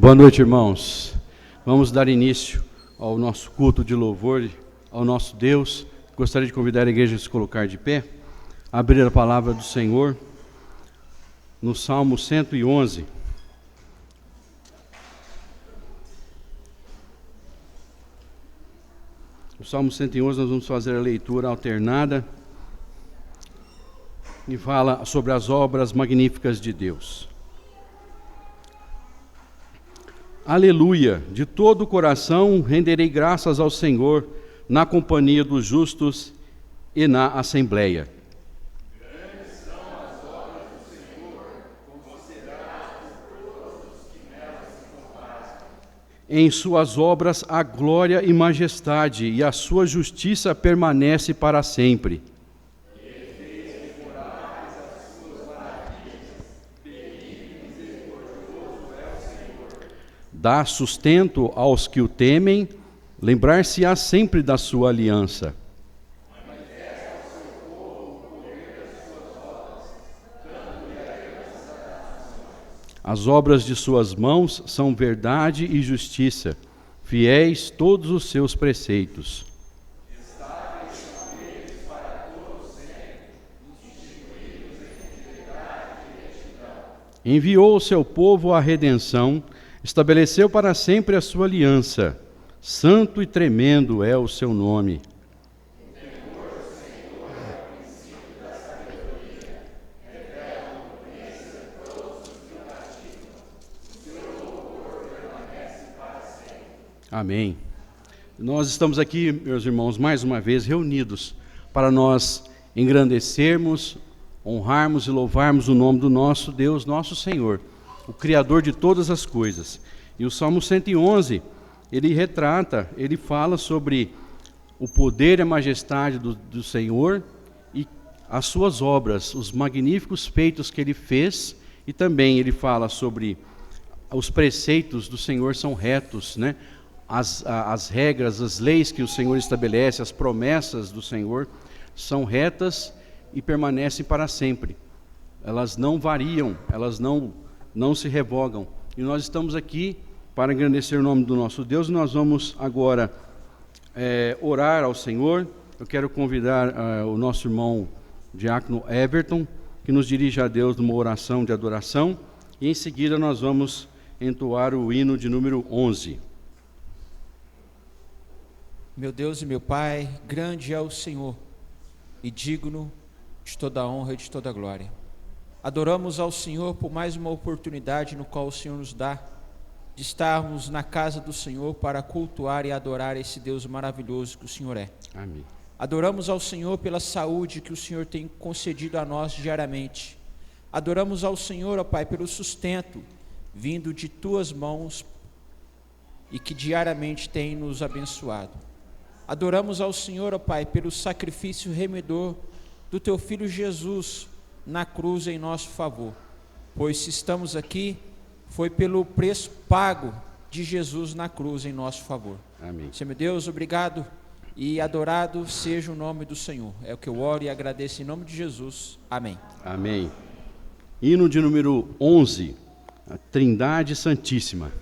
Boa noite, irmãos. Vamos dar início ao nosso culto de louvor ao nosso Deus. Gostaria de convidar a igreja a se colocar de pé, abrir a palavra do Senhor no Salmo 111. O Salmo 111 nós vamos fazer a leitura alternada e fala sobre as obras magníficas de Deus. Aleluia! De todo o coração renderei graças ao Senhor na companhia dos justos e na assembleia. Grandes são as obras do Senhor, consideradas por todos os que nelas se comprazem. Em suas obras há glória e majestade, e a sua justiça permanece para sempre. Dá sustento aos que o temem, lembrar-se-á sempre da sua aliança. As obras de suas mãos são verdade e justiça, fiéis todos os seus preceitos. Enviou o seu povo à redenção, estabeleceu para sempre a sua aliança. Santo e tremendo é o seu nome. Amém. Nós estamos aqui, meus irmãos, mais uma vez reunidos para nós engrandecermos, honrarmos e louvarmos o nome do nosso Deus, nosso Senhor, o Criador de todas as coisas. E o Salmo 111, ele fala sobre o poder e a majestade do Senhor e as suas obras, os magníficos feitos que ele fez, e também ele fala sobre os preceitos do Senhor são retos, né? As regras, as leis que o Senhor estabelece, as promessas do Senhor são retas e permanecem para sempre. Elas não variam, elas não se revogam. E nós estamos aqui para engrandecer o nome do nosso Deus. Nós vamos agora orar ao Senhor. Eu quero convidar o nosso irmão diácono Everton, que nos dirige a Deus numa oração de adoração. E em seguida nós vamos entoar o hino de número 11. Meu Deus e meu Pai, grande é o Senhor e digno de toda a honra e de toda a glória. Adoramos ao Senhor por mais uma oportunidade no qual o Senhor nos dá de estarmos na casa do Senhor para cultuar e adorar esse Deus maravilhoso que o Senhor é. Amém. Adoramos ao Senhor pela saúde que o Senhor tem concedido a nós diariamente. Adoramos ao Senhor, ó Pai, pelo sustento vindo de Tuas mãos e que diariamente tem nos abençoado. Adoramos ao Senhor, ó Pai, pelo sacrifício remidor do Teu Filho Jesus na cruz em nosso favor. Pois se estamos aqui, foi pelo preço pago de Jesus na cruz em nosso favor. Amém. Senhor meu Deus, obrigado e adorado seja o nome do Senhor. É o que eu oro e agradeço em nome de Jesus. Amém. Amém. Hino de número 11, a Trindade Santíssima.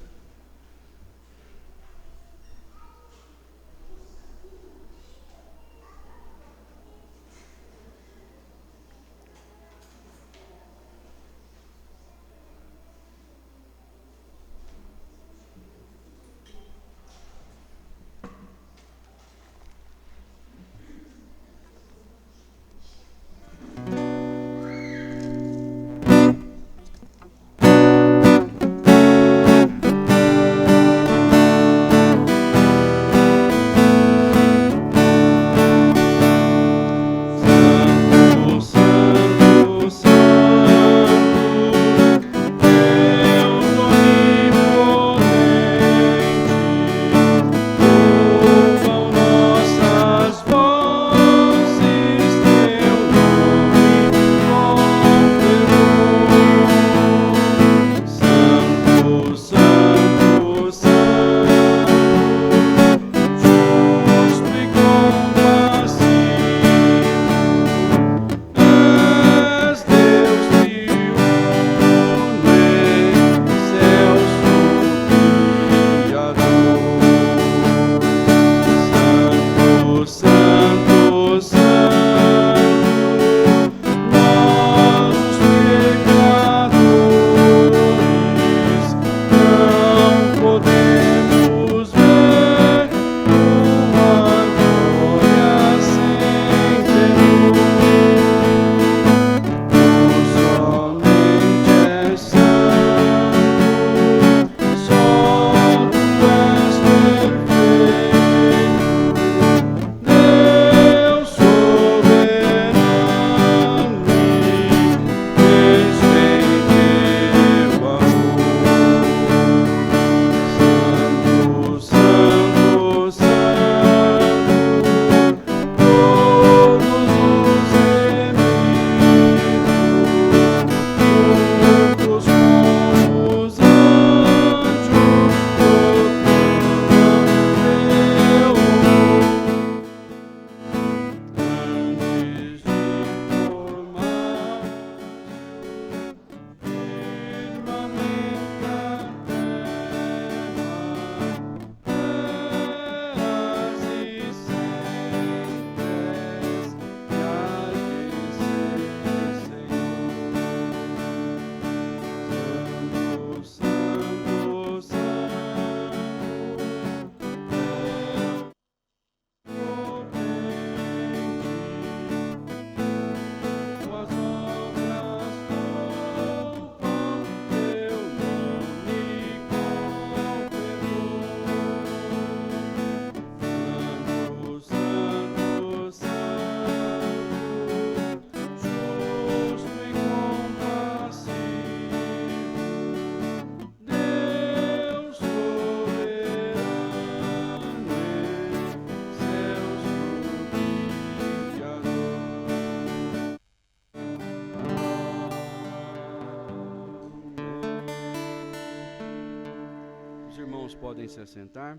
irmãos podem se assentar.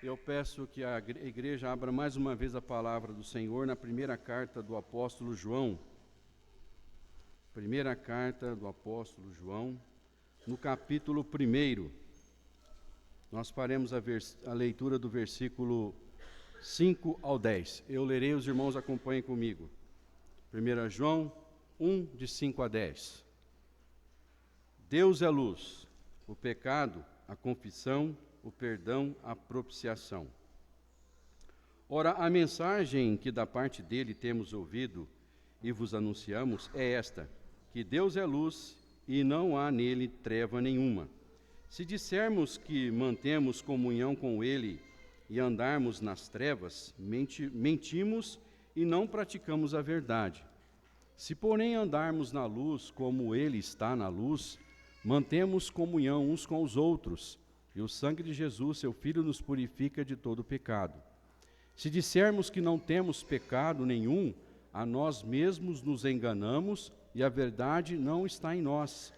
Eu peço que a igreja abra mais uma vez a palavra do Senhor na primeira carta do apóstolo João. Primeira carta do apóstolo João, no capítulo 1. Nós faremos a leitura do versículo 5 ao 10. Eu lerei, os irmãos acompanhem comigo. 1 João 1, de 5 a 10. Deus é luz, o pecado, a confissão, o perdão, a propiciação. Ora, a mensagem que da parte dele temos ouvido e vos anunciamos é esta, que Deus é luz e não há nele treva nenhuma. Se dissermos que mantemos comunhão com ele e andarmos nas trevas, mentimos e não praticamos a verdade. Se, porém, andarmos na luz como ele está na luz, mantemos comunhão uns com os outros, e o sangue de Jesus, seu Filho, nos purifica de todo pecado. Se dissermos que não temos pecado nenhum, a nós mesmos nos enganamos e a verdade não está em nós.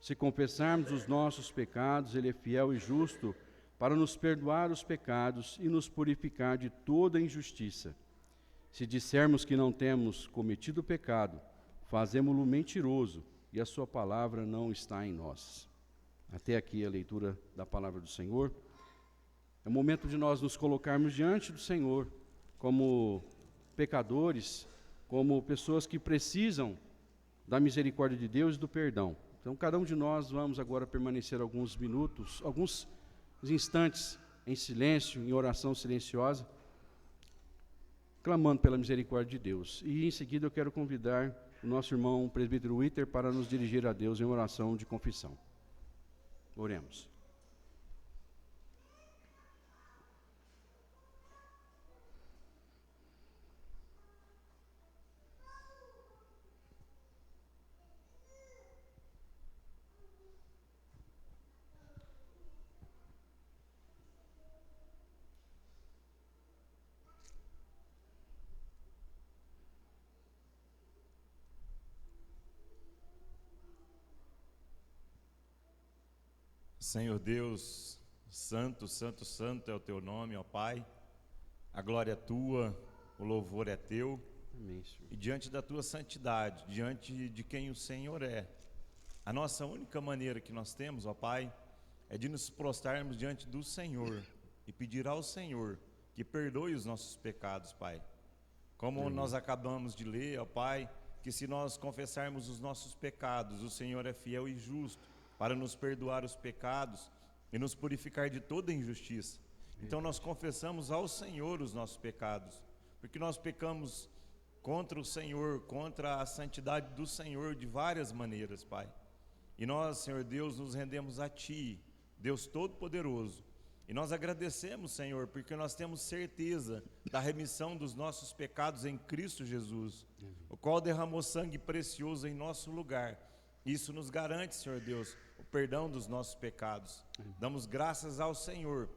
Se confessarmos os nossos pecados, ele é fiel e justo para nos perdoar os pecados e nos purificar de toda injustiça. Se dissermos que não temos cometido pecado, fazemo-lo mentiroso e a sua palavra não está em nós. Até aqui a leitura da palavra do Senhor. É o momento de nós nos colocarmos diante do Senhor como pecadores, como pessoas que precisam da misericórdia de Deus e do perdão. Então, cada um de nós vamos agora permanecer alguns minutos, alguns instantes em silêncio, em oração silenciosa, clamando pela misericórdia de Deus. E em seguida eu quero convidar o nosso irmão presbítero Witter para nos dirigir a Deus em oração de confissão. Oremos. Senhor Deus, santo, santo, santo é o teu nome, ó Pai. A glória é tua, o louvor é teu. Amém, Senhor. E diante da tua santidade, diante de quem o Senhor é, a nossa única maneira que nós temos, ó Pai, é de nos prostrarmos diante do Senhor e pedir ao Senhor que perdoe os nossos pecados, Pai. Como nós acabamos de ler, ó Pai, que se nós confessarmos os nossos pecados, o Senhor é fiel e justo para nos perdoar os pecados e nos purificar de toda injustiça. Então nós confessamos ao Senhor os nossos pecados, porque nós pecamos contra o Senhor, contra a santidade do Senhor de várias maneiras, Pai. E nós, Senhor Deus, nos rendemos a Ti, Deus Todo-Poderoso. E nós agradecemos, Senhor, porque nós temos certeza da remissão dos nossos pecados em Cristo Jesus, o qual derramou sangue precioso em nosso lugar. Isso nos garante, Senhor Deus, o perdão dos nossos pecados. Damos graças ao Senhor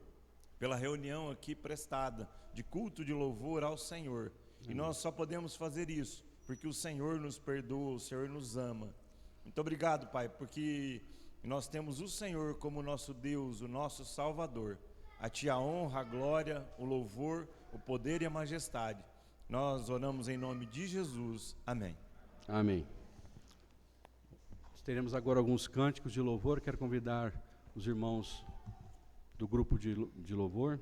pela reunião aqui prestada, de culto de louvor ao Senhor. E nós só podemos fazer isso porque o Senhor nos perdoa, o Senhor nos ama. Muito obrigado, Pai, porque nós temos o Senhor como nosso Deus, o nosso Salvador. A Ti a honra, a glória, o louvor, o poder e a majestade. Nós oramos em nome de Jesus. Amém. Amém. Teremos agora alguns cânticos de louvor. Quero convidar os irmãos do grupo de louvor.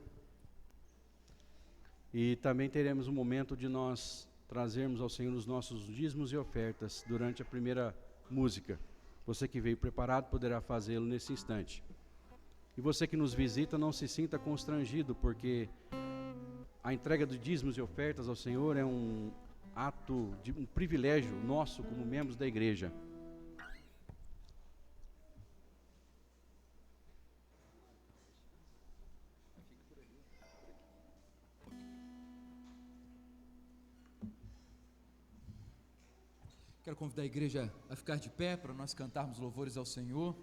E também teremos um momento de nós trazermos ao Senhor os nossos dízimos e ofertas durante a primeira música. Você que veio preparado poderá fazê-lo nesse instante. E você que nos visita, não se sinta constrangido, porque a entrega de dízimos e ofertas ao Senhor é um ato, um privilégio nosso como membros da igreja. Quero convidar a igreja a ficar de pé para nós cantarmos louvores ao Senhor.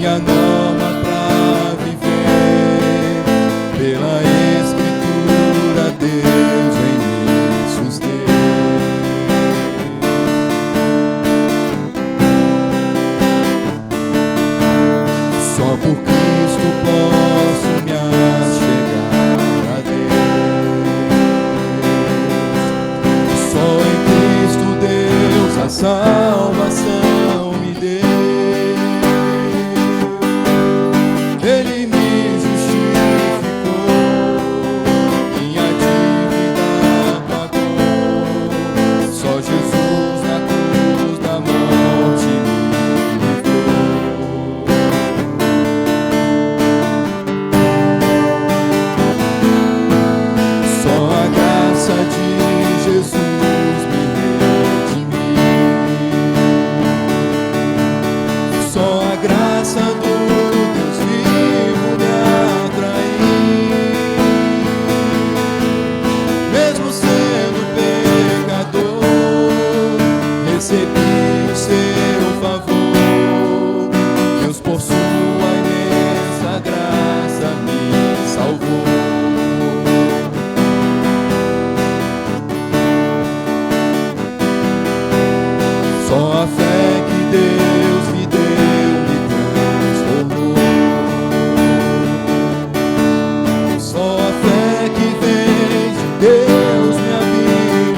minha norma pra viver. Pela Escritura, Deus vem me suster. Só por Cristo posso me achegar a Deus. Só em Cristo Deus a salvação me deu. Ele me justificou, minha dívida pagou. Só Jesus na cruz da morte me livrou. Só a graça de Jesus me redimiu. Só a graça do Deus vivo me atraiu. Mesmo sendo pecador, recebi o seu favor. Deus por sua imensa graça me salvou. Só a fé que Deus me deu me transformou. Só a fé que vem de Deus me habilitou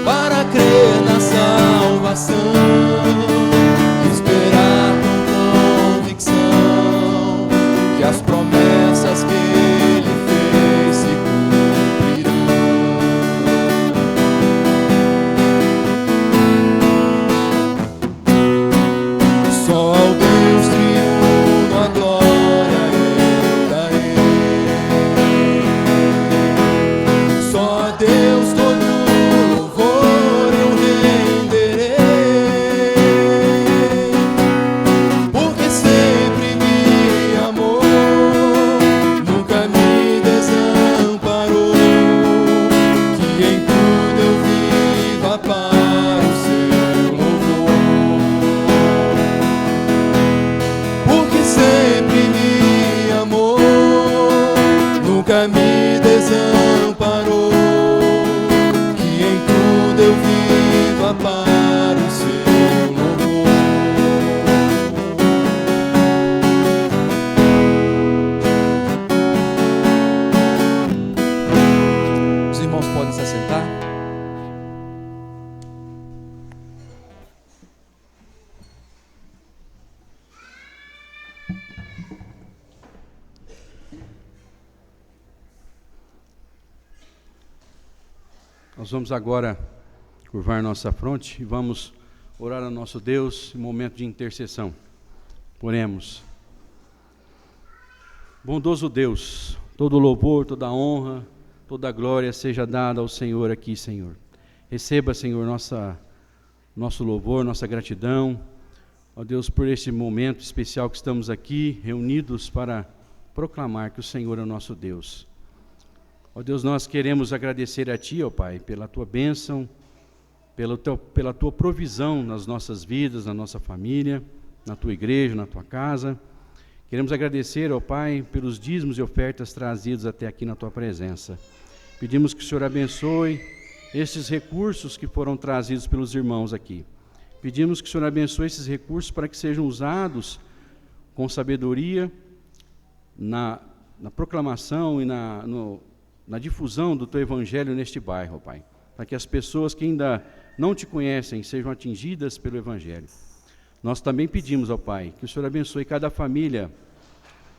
para crer na salvação, esperar com convicção que as promessas que Ele fez se cumprirão. Só ao Deus triuno a glória eu darei. Só a Deus todo louvor eu renderei. Porque sempre me amou, nunca me desamparou. Que em tudo eu viva para o seu louvor. Porque sempre me amou, nunca me desamparou. Que em tudo eu viva para o seu louvor. Os irmãos podem se assentar. Nós vamos agora curvar nossa fronte e vamos orar ao nosso Deus em momento de intercessão. Oremos. Bondoso Deus, todo louvor, toda honra, toda glória seja dada ao Senhor aqui, Senhor. Receba, Senhor, nosso louvor, nossa gratidão, ó Deus, por este momento especial que estamos aqui, reunidos para proclamar que o Senhor é o nosso Deus. Ó Deus, nós queremos agradecer a Ti, ó Pai, pela Tua bênção, pela Tua provisão nas nossas vidas, na nossa família, na Tua igreja, na Tua casa. Queremos agradecer, ó Pai, pelos dízimos e ofertas trazidos até aqui na Tua presença. Pedimos que o Senhor abençoe esses recursos que foram trazidos pelos irmãos aqui. Pedimos que o Senhor abençoe esses recursos para que sejam usados com sabedoria na proclamação e na difusão do Teu Evangelho neste bairro, Pai, para que as pessoas que ainda não Te conhecem sejam atingidas pelo Evangelho. Nós também pedimos, ó Pai, que o Senhor abençoe cada família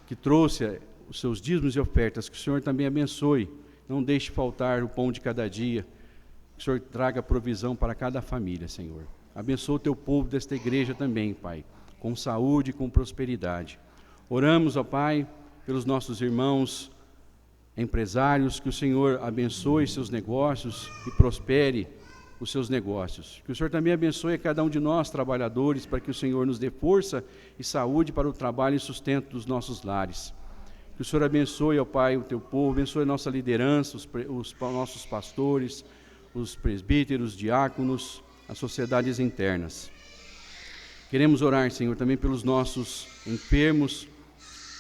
que trouxe os seus dízimos e ofertas, que o Senhor também abençoe, não deixe faltar o pão de cada dia, que o Senhor traga provisão para cada família, Senhor. Abençoa o Teu povo desta igreja também, Pai, com saúde e com prosperidade. Oramos, ó Pai, pelos nossos irmãos empresários, que o Senhor abençoe seus negócios e prospere os seus negócios. Que o Senhor também abençoe a cada um de nós, trabalhadores, para que o Senhor nos dê força e saúde para o trabalho e sustento dos nossos lares. Que o Senhor abençoe, ó Pai, o Teu povo, abençoe a nossa liderança, os nossos pastores, os presbíteros, diáconos, as sociedades internas. Queremos orar, Senhor, também pelos nossos enfermos,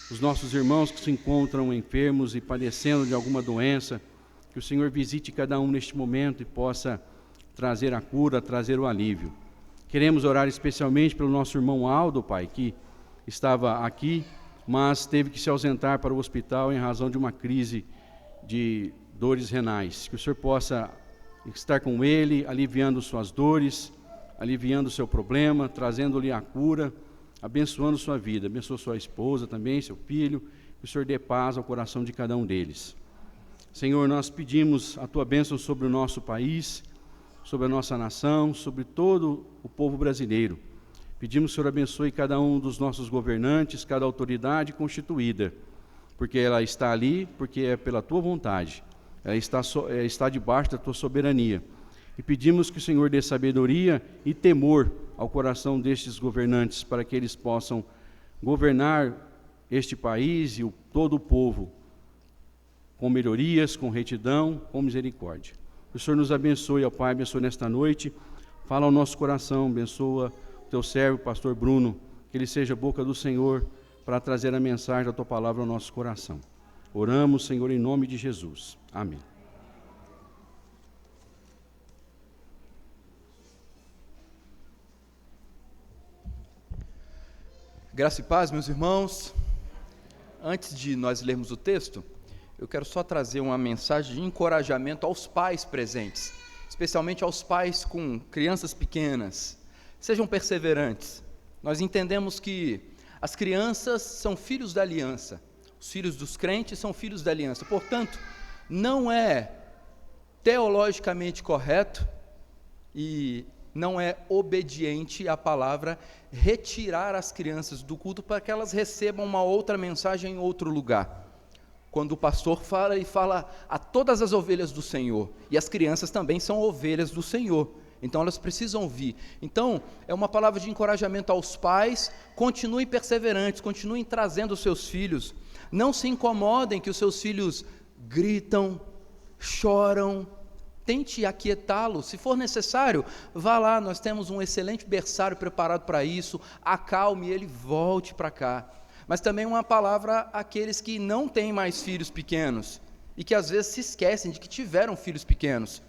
os nossos irmãos que se encontram enfermos e padecendo de alguma doença, que o Senhor visite cada um neste momento e possa trazer a cura, trazer o alívio. Queremos orar especialmente pelo nosso irmão Aldo, Pai, que estava aqui, mas teve que se ausentar para o hospital em razão de uma crise de dores renais. Que o Senhor possa estar com ele, aliviando suas dores, aliviando o seu problema, trazendo-lhe a cura, abençoando sua vida. Abençoa sua esposa também, seu filho, que o Senhor dê paz ao coração de cada um deles. Senhor, nós pedimos a Tua bênção sobre o nosso país, sobre a nossa nação, sobre todo o povo brasileiro. Pedimos que o Senhor abençoe cada um dos nossos governantes, cada autoridade constituída, porque ela está ali, porque é pela Tua vontade, ela está debaixo da Tua soberania. E pedimos que o Senhor dê sabedoria e temor ao coração destes governantes, para que eles possam governar este país e todo o povo com melhorias, com retidão, com misericórdia. Que o Senhor nos abençoe, ó Pai, abençoe nesta noite, fala ao nosso coração, abençoa o Teu servo, pastor Bruno, que ele seja a boca do Senhor para trazer a mensagem da Tua palavra ao nosso coração. Oramos, Senhor, em nome de Jesus. Amém. Graça e paz, meus irmãos. Antes de nós lermos o texto, eu quero só trazer uma mensagem de encorajamento aos pais presentes, especialmente aos pais com crianças pequenas. Sejam perseverantes. Nós entendemos que as crianças são filhos da aliança, os filhos dos crentes são filhos da aliança. Portanto, não é teologicamente correto e não é obediente à palavra retirar as crianças do culto para que elas recebam uma outra mensagem em outro lugar. Quando o pastor fala, ele fala a todas as ovelhas do Senhor, e as crianças também são ovelhas do Senhor, então elas precisam ouvir. Então, é uma palavra de encorajamento aos pais: continuem perseverantes, continuem trazendo os seus filhos, não se incomodem que os seus filhos gritam, choram, tente aquietá-lo, se for necessário, vá lá, nós temos um excelente berçário preparado para isso, acalme ele, volte para cá. Mas também uma palavra àqueles que não têm mais filhos pequenos, e que às vezes se esquecem de que tiveram filhos pequenos.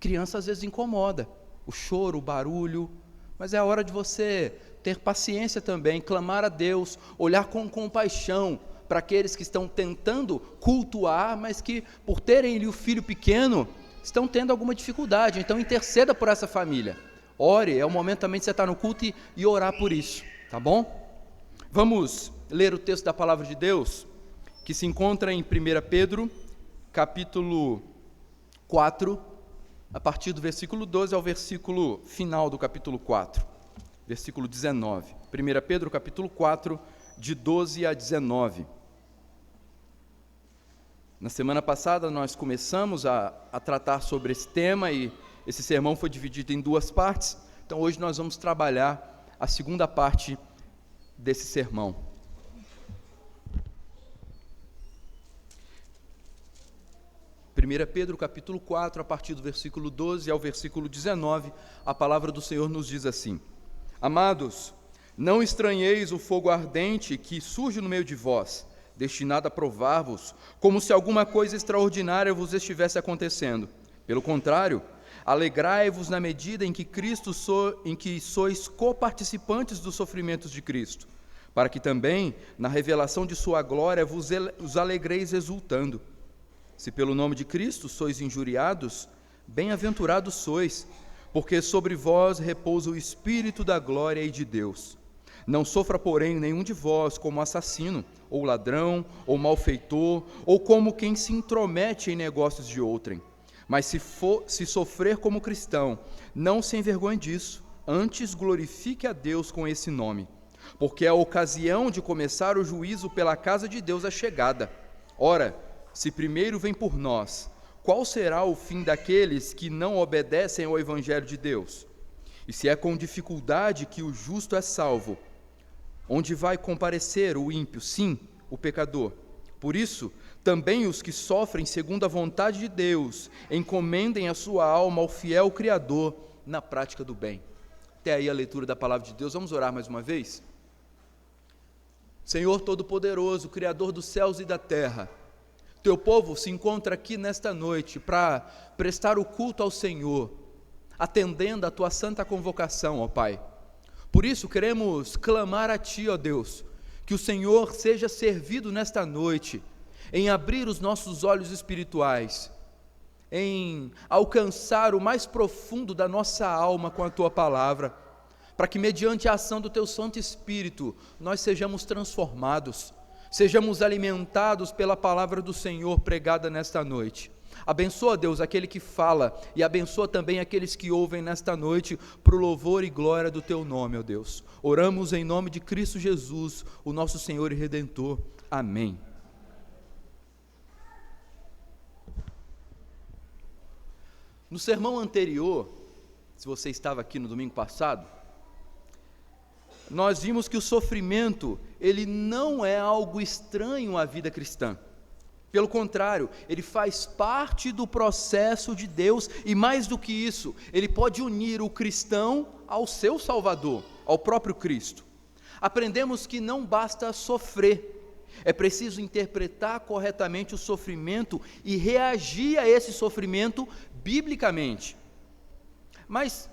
Criança às vezes incomoda, o choro, o barulho, mas é a hora de você ter paciência também, clamar a Deus, olhar com compaixão para aqueles que estão tentando cultuar, mas que por terem o filho pequeno, estão tendo alguma dificuldade. Então interceda por essa família, ore, é o momento também de você estar no culto e orar por isso, tá bom? Vamos ler o texto da palavra de Deus, que se encontra em 1 Pedro, capítulo 4, a partir do versículo 12 ao versículo final do capítulo 4, versículo 19. 1 Pedro, capítulo 4, de 12 a 19. Na semana passada nós começamos a tratar sobre esse tema e esse sermão foi dividido em duas partes, então hoje nós vamos trabalhar a segunda parte desse sermão. 1 Pedro capítulo 4, a partir do versículo 12 ao versículo 19, a palavra do Senhor nos diz assim: Amados, não estranheis o fogo ardente que surge no meio de vós, destinado a provar-vos, como se alguma coisa extraordinária vos estivesse acontecendo. Pelo contrário, alegrai-vos na medida em que sois coparticipantes dos sofrimentos de Cristo, para que também, na revelação de sua glória, vos alegreis exultando. Se pelo nome de Cristo sois injuriados, bem-aventurados sois, porque sobre vós repousa o Espírito da glória e de Deus. Não sofra, porém, nenhum de vós como assassino, ou ladrão, ou malfeitor, ou como quem se intromete em negócios de outrem. Mas se sofrer como cristão, não se envergonhe disso, antes glorifique a Deus com esse nome, porque a ocasião de começar o juízo pela casa de Deus é chegada. Ora, se primeiro vem por nós, qual será o fim daqueles que não obedecem ao Evangelho de Deus? E se é com dificuldade que o justo é salvo, onde vai comparecer o ímpio? Sim, o pecador. Por isso, também os que sofrem segundo a vontade de Deus, encomendem a sua alma ao fiel Criador na prática do bem. Até aí a leitura da palavra de Deus. Vamos orar mais uma vez? Senhor Todo-Poderoso, Criador dos céus e da terra, Teu povo se encontra aqui nesta noite para prestar o culto ao Senhor, atendendo a Tua santa convocação, ó Pai. Por isso queremos clamar a Ti, ó Deus, que o Senhor seja servido nesta noite, em abrir os nossos olhos espirituais, em alcançar o mais profundo da nossa alma com a Tua palavra, para que mediante a ação do Teu Santo Espírito, nós sejamos transformados, sejamos alimentados pela palavra do Senhor pregada nesta noite. Abençoa, Deus, aquele que fala, e abençoa também aqueles que ouvem nesta noite, para o louvor e glória do Teu nome, ó Deus. Oramos em nome de Cristo Jesus, o nosso Senhor e Redentor. Amém. No sermão anterior, se você estava aqui no domingo passado, nós vimos que o sofrimento, ele não é algo estranho à vida cristã. Pelo contrário, ele faz parte do processo de Deus, e mais do que isso, ele pode unir o cristão ao seu Salvador, ao próprio Cristo. Aprendemos que não basta sofrer, é preciso interpretar corretamente o sofrimento e reagir a esse sofrimento biblicamente. Mas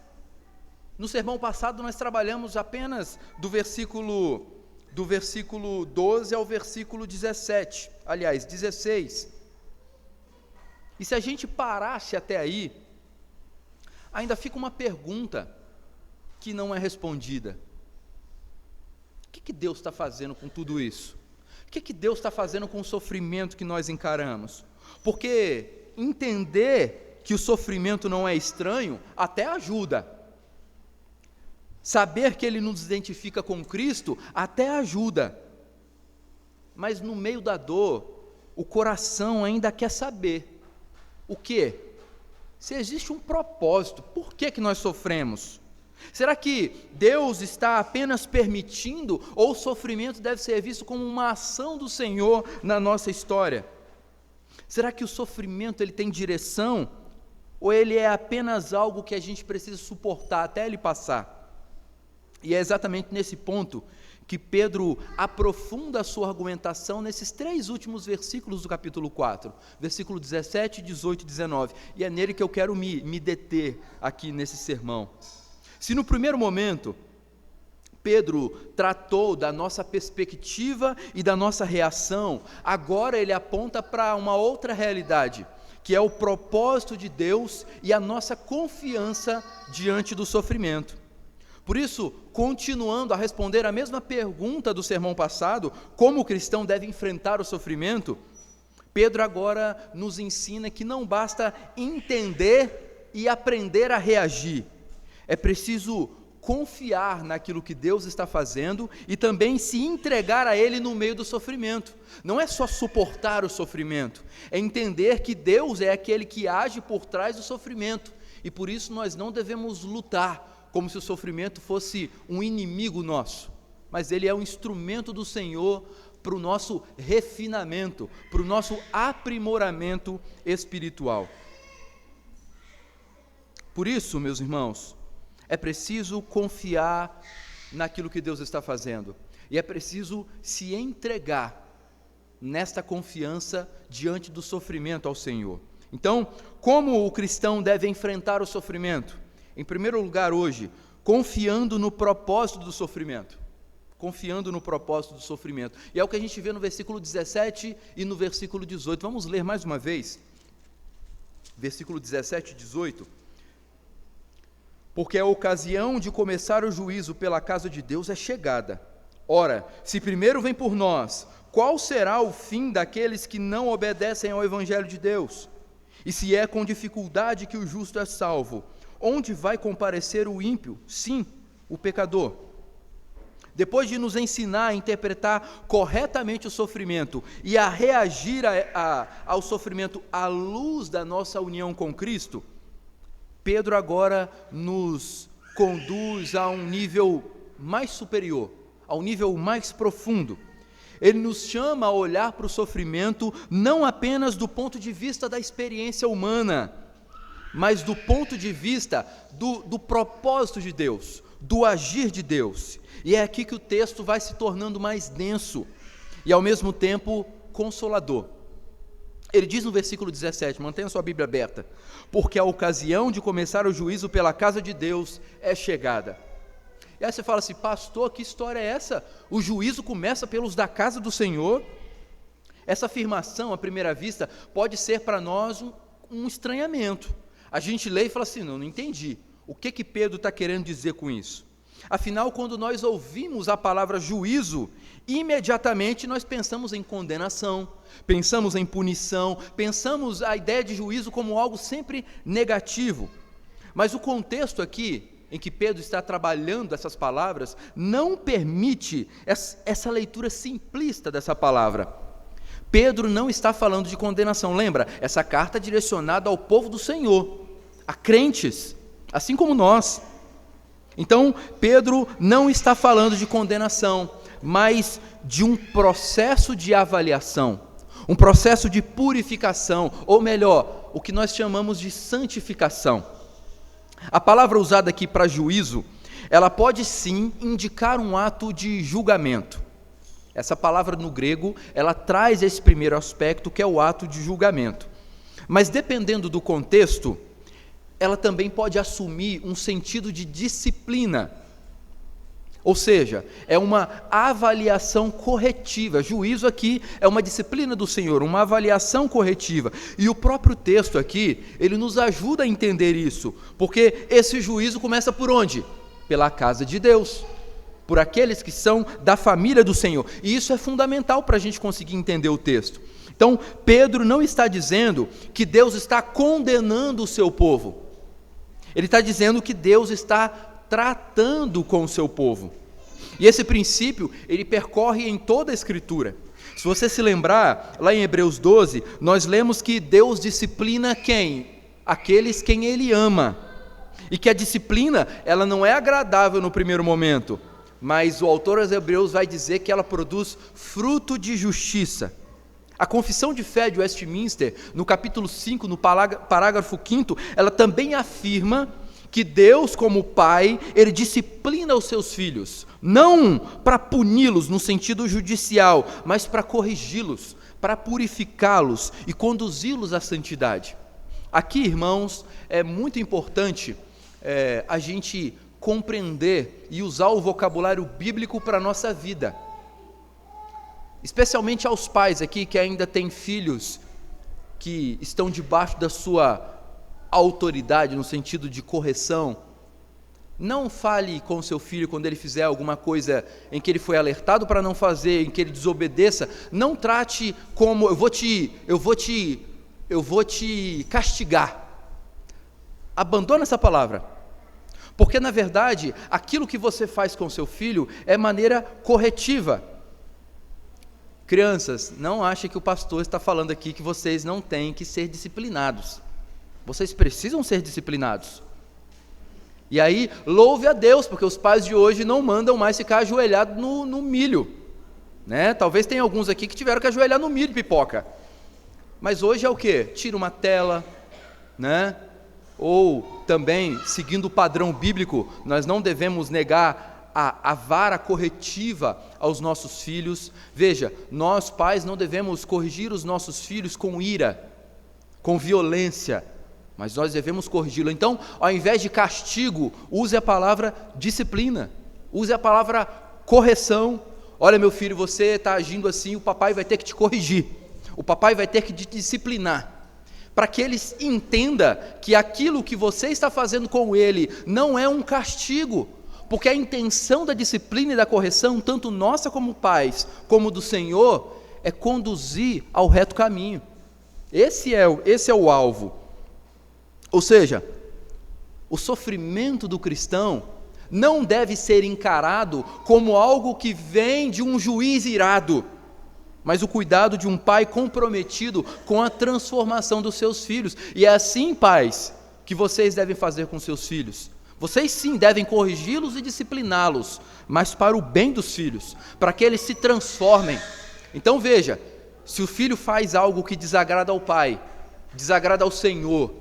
no sermão passado nós trabalhamos apenas do versículo 12 ao versículo 16. E se a gente parasse até aí, ainda fica uma pergunta que não é respondida. O que Deus está fazendo com tudo isso? O que Deus está fazendo com o sofrimento que nós encaramos? Porque entender que o sofrimento não é estranho até ajuda. Saber que Ele nos identifica com Cristo até ajuda, mas no meio da dor, o coração ainda quer saber o quê? Se existe um propósito, por que nós sofremos? Será que Deus está apenas permitindo, ou o sofrimento deve ser visto como uma ação do Senhor na nossa história? Será que o sofrimento ele tem direção, ou ele é apenas algo que a gente precisa suportar até ele passar? E é exatamente nesse ponto que Pedro aprofunda a sua argumentação nesses 3 últimos versículos do capítulo 4, versículo 17, 18 e 19, e é nele que eu quero me deter aqui nesse sermão. Se no primeiro momento, Pedro tratou da nossa perspectiva e da nossa reação, agora ele aponta para uma outra realidade, que é o propósito de Deus e a nossa confiança diante do sofrimento. Por isso, continuando a responder a mesma pergunta do sermão passado, como o cristão deve enfrentar o sofrimento, Pedro agora nos ensina que não basta entender e aprender a reagir, é preciso confiar naquilo que Deus está fazendo e também se entregar a Ele no meio do sofrimento. Não é só suportar o sofrimento, é entender que Deus é aquele que age por trás do sofrimento, e por isso nós não devemos lutar como se o sofrimento fosse um inimigo nosso, mas ele é um instrumento do Senhor para o nosso refinamento, para o nosso aprimoramento espiritual. Por isso, meus irmãos, é preciso confiar naquilo que Deus está fazendo, e é preciso se entregar nesta confiança diante do sofrimento ao Senhor. Então, como o cristão deve enfrentar o sofrimento? Em primeiro lugar hoje, confiando no propósito do sofrimento. Confiando no propósito do sofrimento. E é o que a gente vê no versículo 17 e no versículo 18. Vamos ler mais uma vez. Versículo 17 e 18. Porque a ocasião de começar o juízo pela casa de Deus é chegada. Ora, se primeiro vem por nós, qual será o fim daqueles que não obedecem ao Evangelho de Deus? E se é com dificuldade que o justo é salvo, onde vai comparecer o ímpio? Sim, o pecador. Depois de nos ensinar a interpretar corretamente o sofrimento e a reagir ao sofrimento à luz da nossa união com Cristo, Pedro agora nos conduz a um nível mais superior, ao nível mais profundo. Ele nos chama a olhar para o sofrimento não apenas do ponto de vista da experiência humana, mas do ponto de vista do propósito de Deus. do agir de Deus. E é aqui que o texto vai se tornando mais denso e ao mesmo tempo consolador. Ele diz no versículo 17, mantenha sua Bíblia aberta: porque a ocasião de começar o juízo pela casa de Deus é chegada. E aí você fala assim: pastor, que história é essa? O juízo começa pelos da casa do Senhor? Essa afirmação, à primeira vista, pode ser para nós um estranhamento. A gente lê e fala assim: não entendi. O que Pedro está querendo dizer com isso? Afinal, quando nós ouvimos a palavra juízo, imediatamente nós pensamos em condenação, pensamos em punição, pensamos a ideia de juízo como algo sempre negativo. Mas o contexto aqui, em que Pedro está trabalhando essas palavras, não permite essa leitura simplista dessa palavra. Pedro não está falando de condenação. Lembra? Essa carta é direcionada ao povo do Senhor, a crentes, assim como nós. Então, Pedro não está falando de condenação, mas de um processo de avaliação, um processo de purificação, ou melhor, o que nós chamamos de santificação. A palavra usada aqui para juízo, ela pode sim indicar um ato de julgamento. Essa palavra no grego, ela traz esse primeiro aspecto, que é o ato de julgamento. Mas dependendo do contexto, ela também pode assumir um sentido de disciplina. Ou seja, é uma avaliação corretiva. Juízo aqui é uma disciplina do Senhor, uma avaliação corretiva. E o próprio texto aqui, ele nos ajuda a entender isso, porque esse juízo começa por onde? Pela casa de Deus, por aqueles que são da família do Senhor. E isso é fundamental para a gente conseguir entender o texto. Então, Pedro não está dizendo que Deus está condenando o seu povo. Ele está dizendo que Deus está tratando com o seu povo. E esse princípio, ele percorre em toda a Escritura. Se você se lembrar, lá em Hebreus 12, nós lemos que Deus disciplina quem? Aqueles quem Ele ama. E que a disciplina, ela não é agradável no primeiro momento, mas o autor aos Hebreus vai dizer que ela produz fruto de justiça. A Confissão de Fé de Westminster, no capítulo 5, no parágrafo 5º, ela também afirma que Deus, como Pai, Ele disciplina os seus filhos, não para puni-los no sentido judicial, mas para corrigi-los, para purificá-los e conduzi-los à santidade. Aqui, irmãos, é muito importante a gente compreender e usar o vocabulário bíblico para a nossa vida. Especialmente aos pais aqui que ainda têm filhos que estão debaixo da sua autoridade no sentido de correção. Não fale com seu filho quando ele fizer alguma coisa em que ele foi alertado para não fazer, em que ele desobedeça. Não trate como eu vou te castigar. Abandona essa palavra. Porque na verdade, aquilo que você faz com seu filho é maneira corretiva. Crianças, não achem que o pastor está falando aqui que vocês não têm que ser disciplinados. Vocês precisam ser disciplinados. E aí, louve a Deus, porque os pais de hoje não mandam mais ficar ajoelhados no milho. Né? Talvez tenha alguns aqui que tiveram que ajoelhar no milho de pipoca. Mas hoje é o quê? Tira uma tela, né? Ou também, seguindo o padrão bíblico, nós não devemos negar a vara corretiva aos nossos filhos. Veja, nós pais não devemos corrigir os nossos filhos com ira, com violência, mas nós devemos corrigi-lo. Então, ao invés de castigo, use a palavra disciplina, use a palavra correção. Olha, meu filho, você está agindo assim, o papai vai ter que te corrigir, o papai vai ter que te disciplinar, para que eles entendam que aquilo que você está fazendo com ele não é um castigo, porque a intenção da disciplina e da correção, tanto nossa como pais, como do Senhor, é conduzir ao reto caminho. Esse é o alvo. Ou seja, o sofrimento do cristão não deve ser encarado como algo que vem de um juiz irado, mas o cuidado de um pai comprometido com a transformação dos seus filhos. E é assim, pais, que vocês devem fazer com seus filhos. Vocês sim devem corrigi-los e discipliná-los, mas para o bem dos filhos, para que eles se transformem. Então veja, se o filho faz algo que desagrada ao pai, desagrada ao Senhor,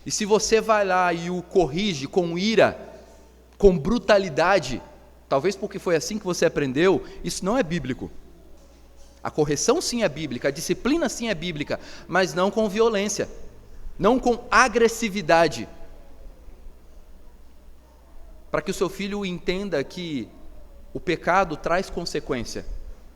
e se você vai lá e o corrige com ira, com brutalidade, talvez porque foi assim que você aprendeu, isso não é bíblico. A correção sim é bíblica, a disciplina sim é bíblica, mas não com violência, não com agressividade. Para que o seu filho entenda que o pecado traz consequência.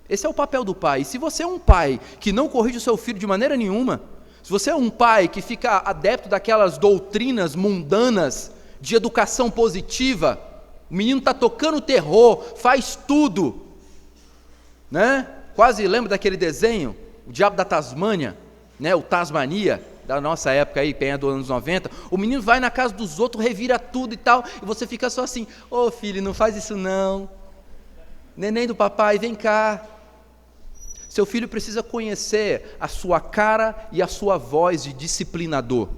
Esse é o papel do pai. E se você é um pai que não corrige o seu filho de maneira nenhuma, se você é um pai que fica adepto daquelas doutrinas mundanas de educação positiva, o menino está tocando terror, faz tudo, né? Quase lembra daquele desenho, o Diabo da Tasmânia, né? O Tasmania, da nossa época aí, penha dos anos 90, o menino vai na casa dos outros, revira tudo e tal, e você fica só assim, ô filho, não faz isso não, neném do papai, vem cá. Seu filho precisa conhecer a sua cara e a sua voz de disciplinador.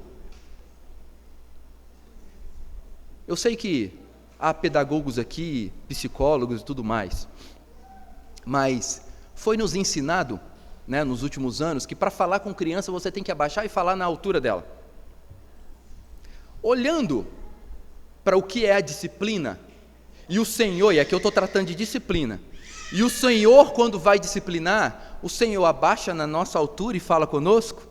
Eu sei que há pedagogos aqui, psicólogos e tudo mais, mas foi nos ensinado, né, nos últimos anos, que para falar com criança você tem que abaixar e falar na altura dela. Olhando para o que é a disciplina, e o Senhor, e aqui eu estou tratando de disciplina, e o Senhor, quando vai disciplinar, o Senhor abaixa na nossa altura e fala conosco,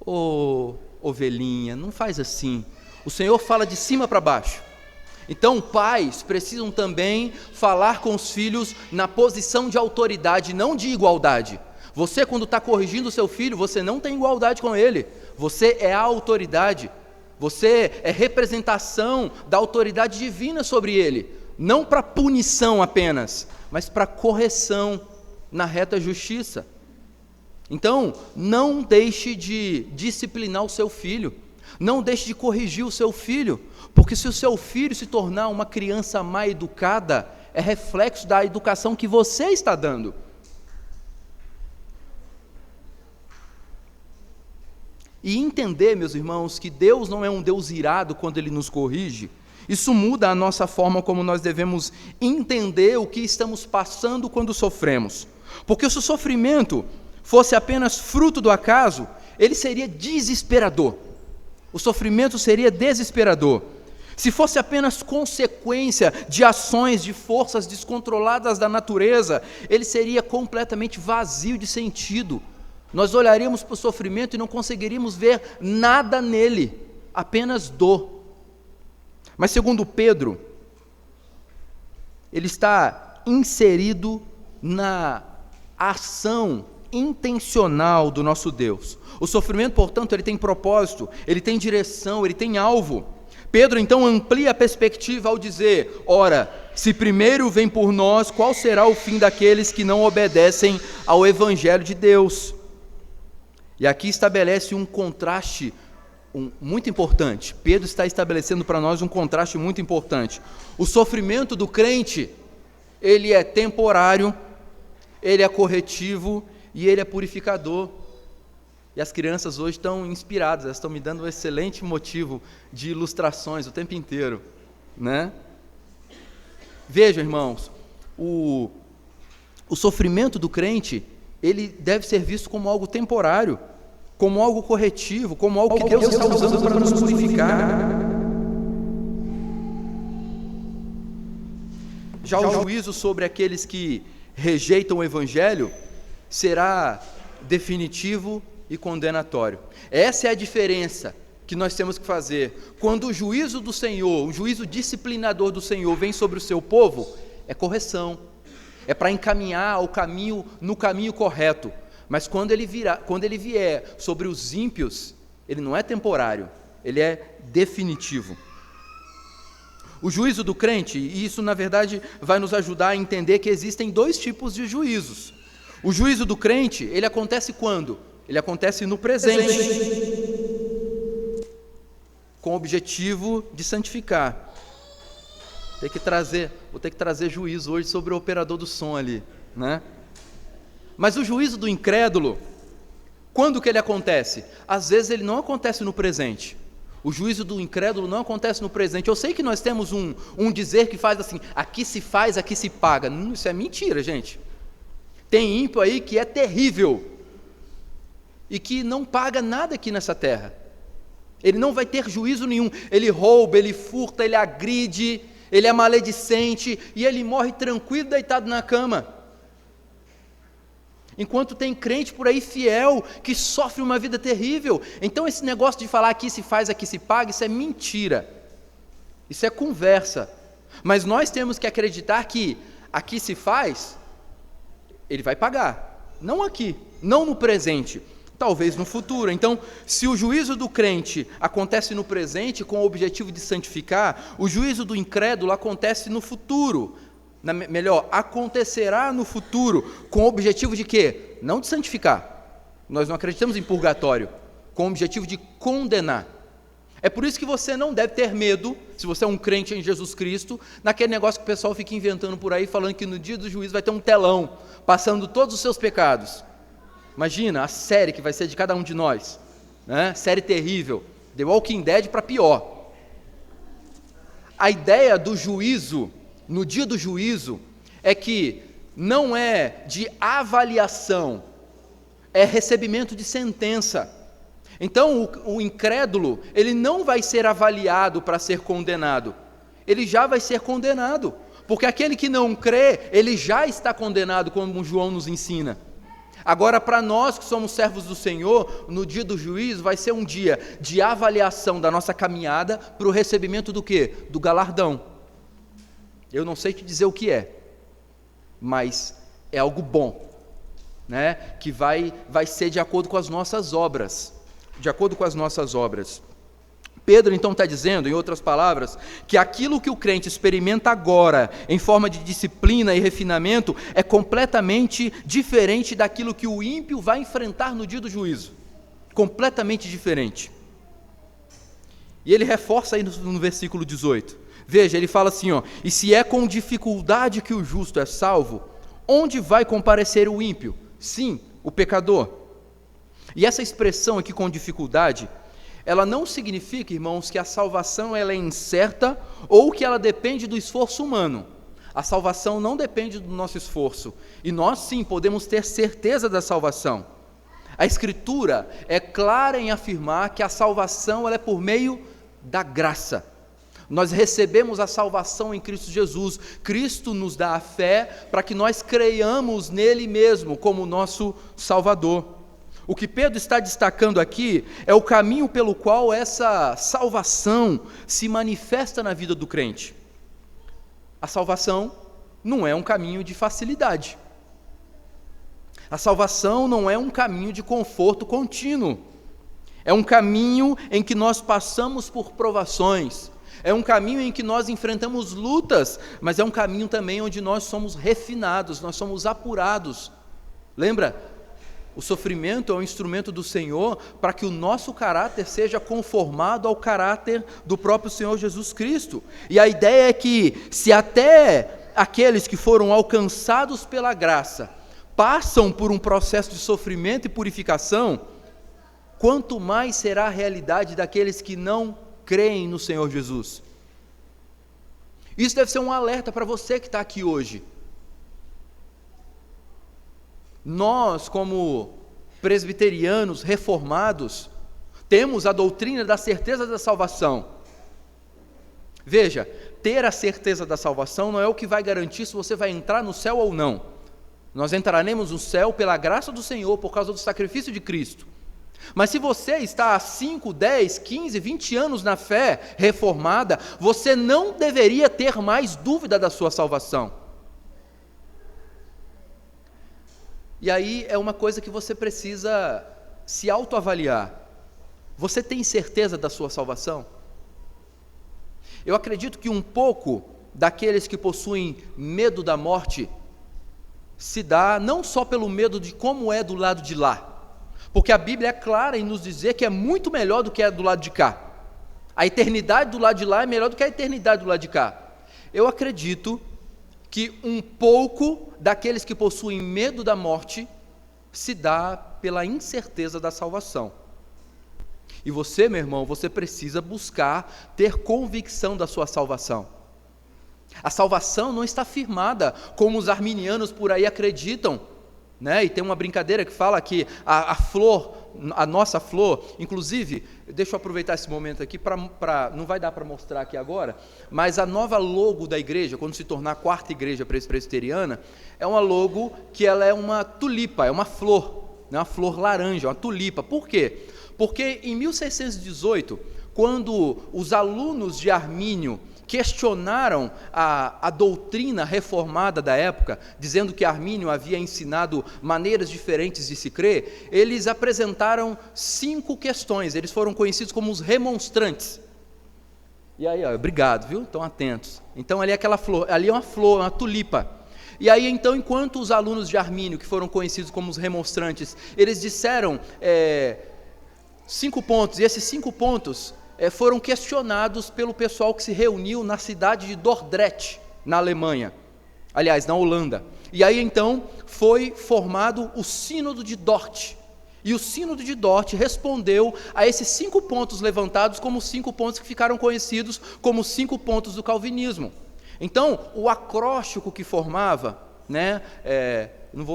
ô ovelhinha, não faz assim. O Senhor fala de cima para baixo. Então, pais precisam também falar com os filhos na posição de autoridade, não de igualdade. Você, quando está corrigindo o seu filho, você não tem igualdade com ele. Você é a autoridade. Você é representação da autoridade divina sobre ele. Não para punição apenas, mas para correção na reta justiça. Então, não deixe de disciplinar o seu filho. Não deixe de corrigir o seu filho. Porque se o seu filho se tornar uma criança mal educada, é reflexo da educação que você está dando. E entender, meus irmãos, que Deus não é um Deus irado quando Ele nos corrige, isso muda a nossa forma como nós devemos entender o que estamos passando quando sofremos. Porque se o sofrimento fosse apenas fruto do acaso, ele seria desesperador. O sofrimento seria desesperador. Se fosse apenas consequência de ações de forças descontroladas da natureza, ele seria completamente vazio de sentido. Nós olharíamos para o sofrimento e não conseguiríamos ver nada nele, apenas dor. Mas segundo Pedro, ele está inserido na ação intencional do nosso Deus. O sofrimento, portanto, ele tem propósito, ele tem direção, ele tem alvo. Pedro então amplia a perspectiva ao dizer, ora, se primeiro vem por nós, qual será o fim daqueles que não obedecem ao Evangelho de Deus? E aqui estabelece um contraste muito importante. Pedro está estabelecendo para nós um contraste muito importante. O sofrimento do crente, ele é temporário, ele é corretivo e ele é purificador. E as crianças hoje estão inspiradas, elas estão me dando um excelente motivo de ilustrações o tempo inteiro, né? Vejam, irmãos, o sofrimento do crente, ele deve ser visto como algo temporário, como algo corretivo, como algo que Deus está usando para nos purificar. Já o juízo sobre aqueles que rejeitam o Evangelho será definitivo e condenatório. Essa é a diferença que nós temos que fazer. Quando o juízo do Senhor, o juízo disciplinador do Senhor vem sobre o seu povo, é correção, é para encaminhar no caminho correto. Mas quando ele vier sobre os ímpios, ele não é temporário, ele é definitivo. O juízo do crente, e isso na verdade vai nos ajudar a entender que existem dois tipos de juízos. O juízo do crente, ele acontece quando? Ele acontece no presente, com o objetivo de santificar. Vou ter que trazer juízo hoje sobre o operador do som ali, né? Mas o juízo do incrédulo, quando que ele acontece? Às vezes ele não acontece no presente. O juízo do incrédulo não acontece no presente. Eu sei que nós temos um dizer que faz assim, aqui se faz, aqui se paga. Isso é mentira, gente. Tem ímpio aí que é terrível e que não paga nada aqui nessa terra. Ele não vai ter juízo nenhum. Ele rouba, ele furta, ele agride, ele é maledicente e ele morre tranquilo deitado na cama. Enquanto tem crente por aí fiel que sofre uma vida terrível. Então esse negócio de falar aqui se faz, aqui se paga, isso é mentira. Isso é conversa. Mas nós temos que acreditar que aqui se faz, ele vai pagar. Não aqui, não no presente, talvez no futuro. Então, se o juízo do crente acontece no presente com o objetivo de santificar, o juízo do incrédulo acontece no futuro. Melhor, acontecerá no futuro com o objetivo de quê? Não de santificar. Nós não acreditamos em purgatório, com o objetivo de condenar. É por isso que você não deve ter medo, se você é um crente em Jesus Cristo, naquele negócio que o pessoal fica inventando por aí, falando que no dia do juízo vai ter um telão, passando todos os seus pecados. Imagina a série que vai ser de cada um de nós, né? Série terrível, The Walking Dead para pior. A ideia do juízo, no dia do juízo, é que não é de avaliação, é recebimento de sentença. Então o incrédulo, ele não vai ser avaliado para ser condenado, ele já vai ser condenado, porque aquele que não crê, ele já está condenado, como João nos ensina. Agora, para nós que somos servos do Senhor, no dia do juízo vai ser um dia de avaliação da nossa caminhada para o recebimento do quê? Do galardão. Eu não sei te dizer o que é, mas é algo bom, né? Que vai ser de acordo com as nossas obras. De acordo com as nossas obras. Pedro então está dizendo, em outras palavras, que aquilo que o crente experimenta agora, em forma de disciplina e refinamento, é completamente diferente daquilo que o ímpio vai enfrentar no dia do juízo. Completamente diferente. E ele reforça aí no versículo 18. Veja, ele fala assim, e se é com dificuldade que o justo é salvo, onde vai comparecer o ímpio? Sim, o pecador. E essa expressão aqui, com dificuldade, ela não significa, irmãos, que a salvação ela é incerta ou que ela depende do esforço humano. A salvação não depende do nosso esforço. E nós, sim, podemos ter certeza da salvação. A Escritura é clara em afirmar que a salvação ela é por meio da graça. Nós recebemos a salvação em Cristo Jesus. Cristo nos dá a fé para que nós creiamos nele mesmo como nosso Salvador. O que Pedro está destacando aqui é o caminho pelo qual essa salvação se manifesta na vida do crente. A salvação não é um caminho de facilidade. A salvação não é um caminho de conforto contínuo. É um caminho em que nós passamos por provações. É um caminho em que nós enfrentamos lutas, mas é um caminho também onde nós somos refinados, nós somos apurados. Lembra? O sofrimento é um instrumento do Senhor para que o nosso caráter seja conformado ao caráter do próprio Senhor Jesus Cristo. E a ideia é que, se até aqueles que foram alcançados pela graça passam por um processo de sofrimento e purificação, quanto mais será a realidade daqueles que não creem no Senhor Jesus. Isso deve ser um alerta para você que está aqui hoje. Nós, como presbiterianos reformados, temos a doutrina da certeza da salvação. Veja, ter a certeza da salvação não é o que vai garantir se você vai entrar no céu ou não. Nós entraremos no céu pela graça do Senhor, por causa do sacrifício de Cristo. Mas se você está há 5, 10, 15, 20 anos na fé reformada, você não deveria ter mais dúvida da sua salvação. E aí é uma coisa que você precisa se autoavaliar. Você tem certeza da sua salvação? Eu acredito que um pouco daqueles que possuem medo da morte se dá não só pelo medo de como é do lado de lá, porque a Bíblia é clara em nos dizer que é muito melhor do que é do lado de cá. A eternidade do lado de lá é melhor do que a eternidade do lado de cá. Eu acredito que um pouco daqueles que possuem medo da morte se dá pela incerteza da salvação. E você, meu irmão, você precisa buscar ter convicção da sua salvação. A salvação não está firmada como os arminianos por aí acreditam, né? E tem uma brincadeira que fala que a flor a nossa flor, inclusive, deixa eu aproveitar esse momento aqui, não vai dar para mostrar aqui agora, mas a nova logo da igreja, quando se tornar a quarta igreja presbiteriana, é uma logo que ela é uma tulipa, é uma flor, né, uma flor laranja, uma tulipa. Por quê? Porque em 1618, quando os alunos de Armínio questionaram a doutrina reformada da época, dizendo que Armínio havia ensinado maneiras diferentes de se crer, eles apresentaram 5 questões, eles foram conhecidos como os remonstrantes. E aí, obrigado, viu? Estão atentos. Então ali é aquela flor, ali é uma flor, uma tulipa. E aí então, enquanto os alunos de Armínio, que foram conhecidos como os remonstrantes, eles disseram 5 pontos, e esses 5 pontos foram questionados pelo pessoal que se reuniu na cidade de Dordrecht, na Alemanha, aliás, na Holanda. E aí então foi formado o Sínodo de Dort, e o Sínodo de Dort respondeu a esses 5 pontos levantados como 5 pontos que ficaram conhecidos como 5 pontos do calvinismo. Então, o acróstico que formava, né,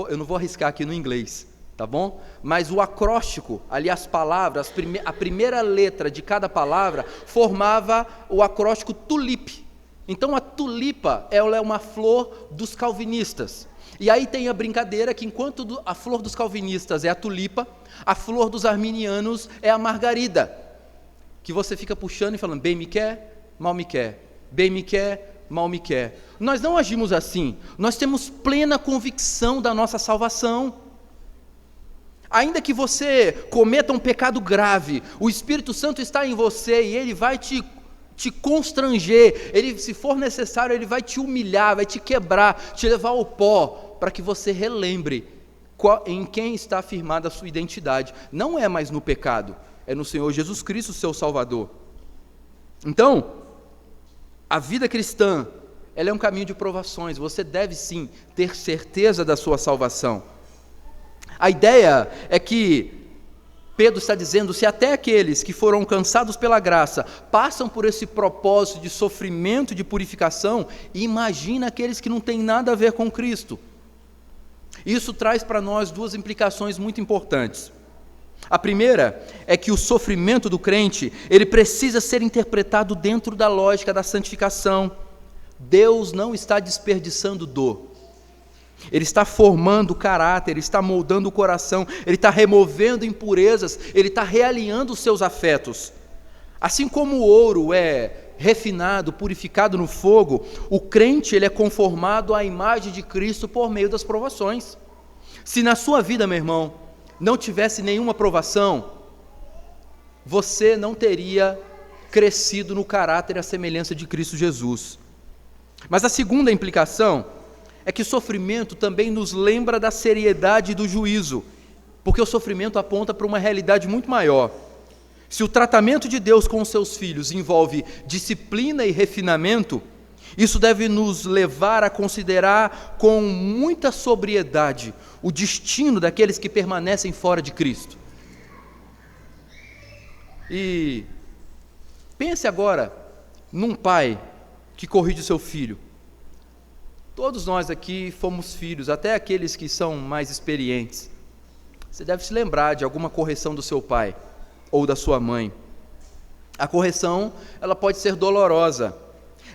eu não vou arriscar aqui no inglês, tá bom? Mas o acróstico, ali as palavras, a primeira letra de cada palavra formava o acróstico tulip. Então a tulipa, ela é uma flor dos calvinistas. E aí tem a brincadeira que enquanto a flor dos calvinistas é a tulipa, a flor dos arminianos é a margarida, que você fica puxando e falando, bem me quer, mal me quer, bem me quer, mal me quer. Nós não agimos assim, nós temos plena convicção da nossa salvação. Ainda que você cometa um pecado grave, o Espírito Santo está em você e ele vai te constranger, ele, se for necessário, ele vai te humilhar, vai te quebrar, te levar ao pó, para que você relembre em quem está firmada a sua identidade. Não é mais no pecado, é no Senhor Jesus Cristo, seu Salvador. Então, a vida cristã, ela é um caminho de provações, você deve sim ter certeza da sua salvação. A ideia é que Pedro está dizendo, se até aqueles que foram alcançados pela graça passam por esse propósito de sofrimento, de purificação, imagina aqueles que não têm nada a ver com Cristo. Isso traz para nós 2 implicações muito importantes. A primeira é que o sofrimento do crente, ele precisa ser interpretado dentro da lógica da santificação. Deus não está desperdiçando dor. Ele está formando o caráter, ele está moldando o coração, ele está removendo impurezas, ele está realinhando os seus afetos. Assim como o ouro é refinado, purificado no fogo, o crente ele é conformado à imagem de Cristo por meio das provações. Se na sua vida, meu irmão, não tivesse nenhuma provação, você não teria crescido no caráter e a semelhança de Cristo Jesus. Mas a segunda implicação é que o sofrimento também nos lembra da seriedade do juízo, porque o sofrimento aponta para uma realidade muito maior. Se o tratamento de Deus com os seus filhos envolve disciplina e refinamento, isso deve nos levar a considerar com muita sobriedade o destino daqueles que permanecem fora de Cristo. E pense agora num pai que corrige seu filho. Todos nós aqui fomos filhos, até aqueles que são mais experientes. Você deve se lembrar de alguma correção do seu pai ou da sua mãe. A correção, ela pode ser dolorosa,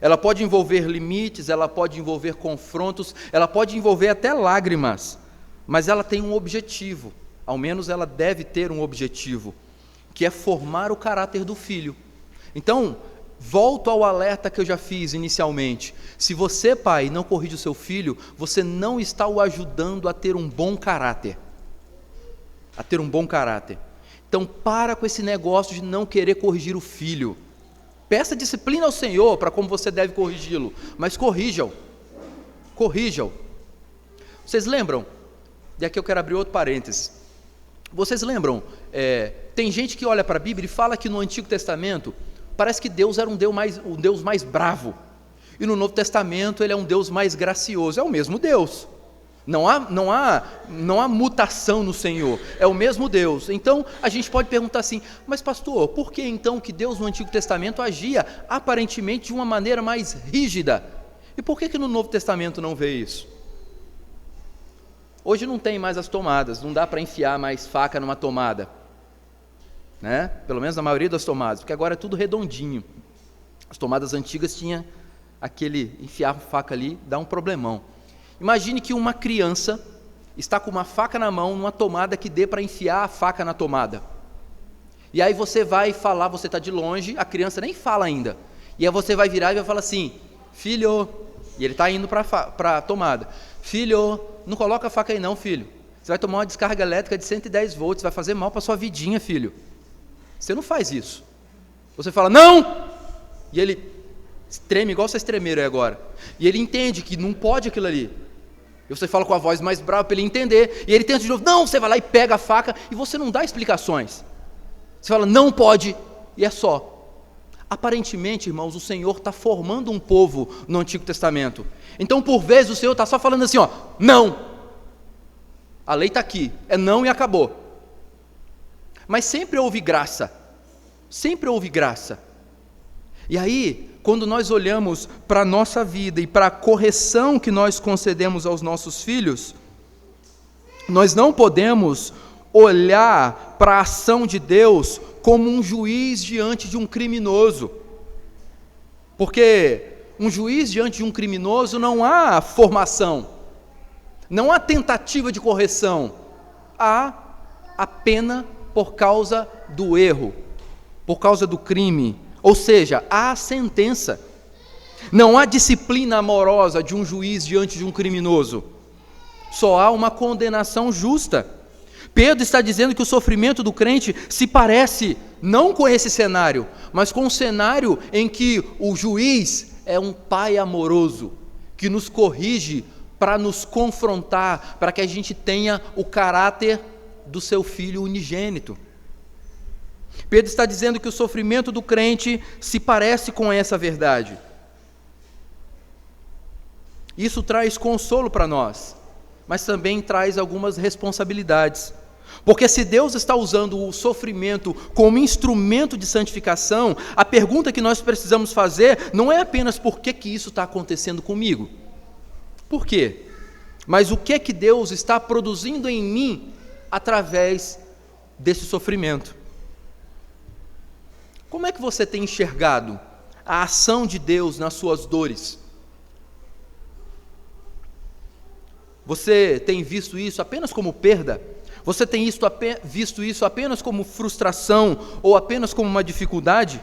ela pode envolver limites, ela pode envolver confrontos, ela pode envolver até lágrimas, mas ela tem um objetivo, ao menos ela deve ter um objetivo, que é formar o caráter do filho. Então, volto ao alerta que eu já fiz inicialmente. Se você, pai, não corrige o seu filho, você não está o ajudando a ter um bom caráter. A ter um bom caráter. Então, para com esse negócio de não querer corrigir o filho. Peça disciplina ao Senhor para como você deve corrigi-lo, mas corrija-o. Corrija-o. Vocês lembram? E aqui eu quero abrir outro parênteses. Vocês lembram? Tem gente que olha para a Bíblia e fala que no Antigo Testamento parece que Deus era um Deus mais bravo. E no Novo Testamento ele é um Deus mais gracioso. É o mesmo Deus. Não há mutação no Senhor. É o mesmo Deus. Então a gente pode perguntar assim, mas pastor, por que então que Deus no Antigo Testamento agia aparentemente de uma maneira mais rígida? E por que no Novo Testamento não vê isso? Hoje não tem mais as tomadas, não dá para enfiar mais faca numa tomada. né? Pelo menos na maioria das tomadas, porque agora é tudo redondinho. As tomadas antigas tinha aquele enfiar a faca ali, dá um problemão. Imagine que uma criança está com uma faca na mão, numa tomada que dê para enfiar a faca na tomada. E aí você vai falar, você está de longe, a criança nem fala ainda. E aí você vai virar e vai falar assim: filho, e ele está indo para a tomada. Filho, não coloca a faca aí não, filho. Você vai tomar uma descarga elétrica de 110 volts, vai fazer mal para sua vidinha, filho. Você não faz isso. Você fala, não! E ele treme igual vocês tremeram aí agora. E ele entende que não pode aquilo ali. E você fala com a voz mais brava para ele entender. E ele tenta de novo, não! Você vai lá e pega a faca e você não dá explicações. Você fala, não pode, e é só. Aparentemente, irmãos, o Senhor está formando um povo no Antigo Testamento. Então, por vezes, o Senhor está só falando assim, ó, não. A lei está aqui, é não e acabou. Mas sempre houve graça. Sempre houve graça. E aí, quando nós olhamos para a nossa vida e para a correção que nós concedemos aos nossos filhos, nós não podemos olhar para a ação de Deus como um juiz diante de um criminoso. Porque um juiz diante de um criminoso não há formação, não há tentativa de correção, há a pena por causa do erro, por causa do crime, ou seja, há a sentença. Não há disciplina amorosa de um juiz diante de um criminoso, só há uma condenação justa. Pedro está dizendo que o sofrimento do crente se parece não com esse cenário, mas com um cenário em que o juiz é um pai amoroso, que nos corrige para nos confrontar, para que a gente tenha o caráter do seu filho unigênito. Pedro está dizendo que o sofrimento do crente se parece com essa verdade. Isso traz consolo para nós, mas também traz algumas responsabilidades. Porque se Deus está usando o sofrimento como instrumento de santificação, a pergunta que nós precisamos fazer não é apenas por que isso está acontecendo comigo. Por quê? Mas o que é que Deus está produzindo em mim através desse sofrimento? Como é que você tem enxergado a ação de Deus nas suas dores? Você tem visto isso apenas como perda? Você tem visto isso apenas como frustração ou apenas como uma dificuldade?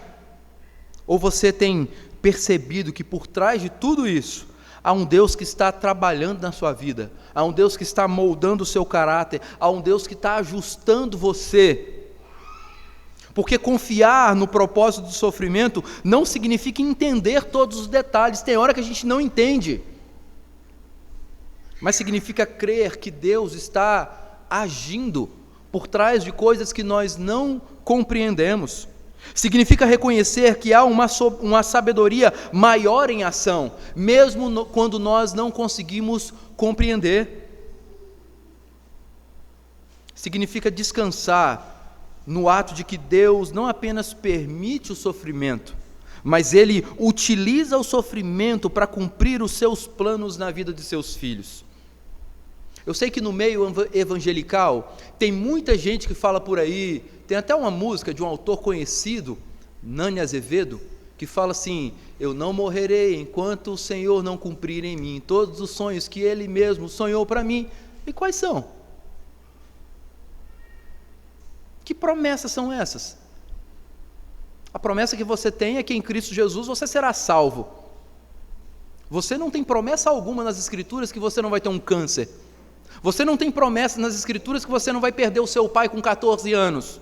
Ou você tem percebido que por trás de tudo isso há um Deus que está trabalhando na sua vida, há um Deus que está moldando o seu caráter, há um Deus que está ajustando você? Porque confiar no propósito do sofrimento não significa entender todos os detalhes, tem hora que a gente não entende, mas significa crer que Deus está agindo por trás de coisas que nós não compreendemos. Significa reconhecer que há uma sabedoria maior em ação, mesmo quando nós não conseguimos compreender. Significa descansar no ato de que Deus não apenas permite o sofrimento, mas Ele utiliza o sofrimento para cumprir os seus planos na vida de seus filhos. Eu sei que no meio evangelical tem muita gente que fala por aí, tem até uma música de um autor conhecido, Nani Azevedo, que fala assim: eu não morrerei enquanto o Senhor não cumprir em mim todos os sonhos que Ele mesmo sonhou para mim. E quais são? Que promessas são essas? A promessa que você tem é que em Cristo Jesus você será salvo. Você não tem promessa alguma nas Escrituras que você não vai ter um câncer. Você não tem promessa nas Escrituras que você não vai perder o seu pai com 14 anos.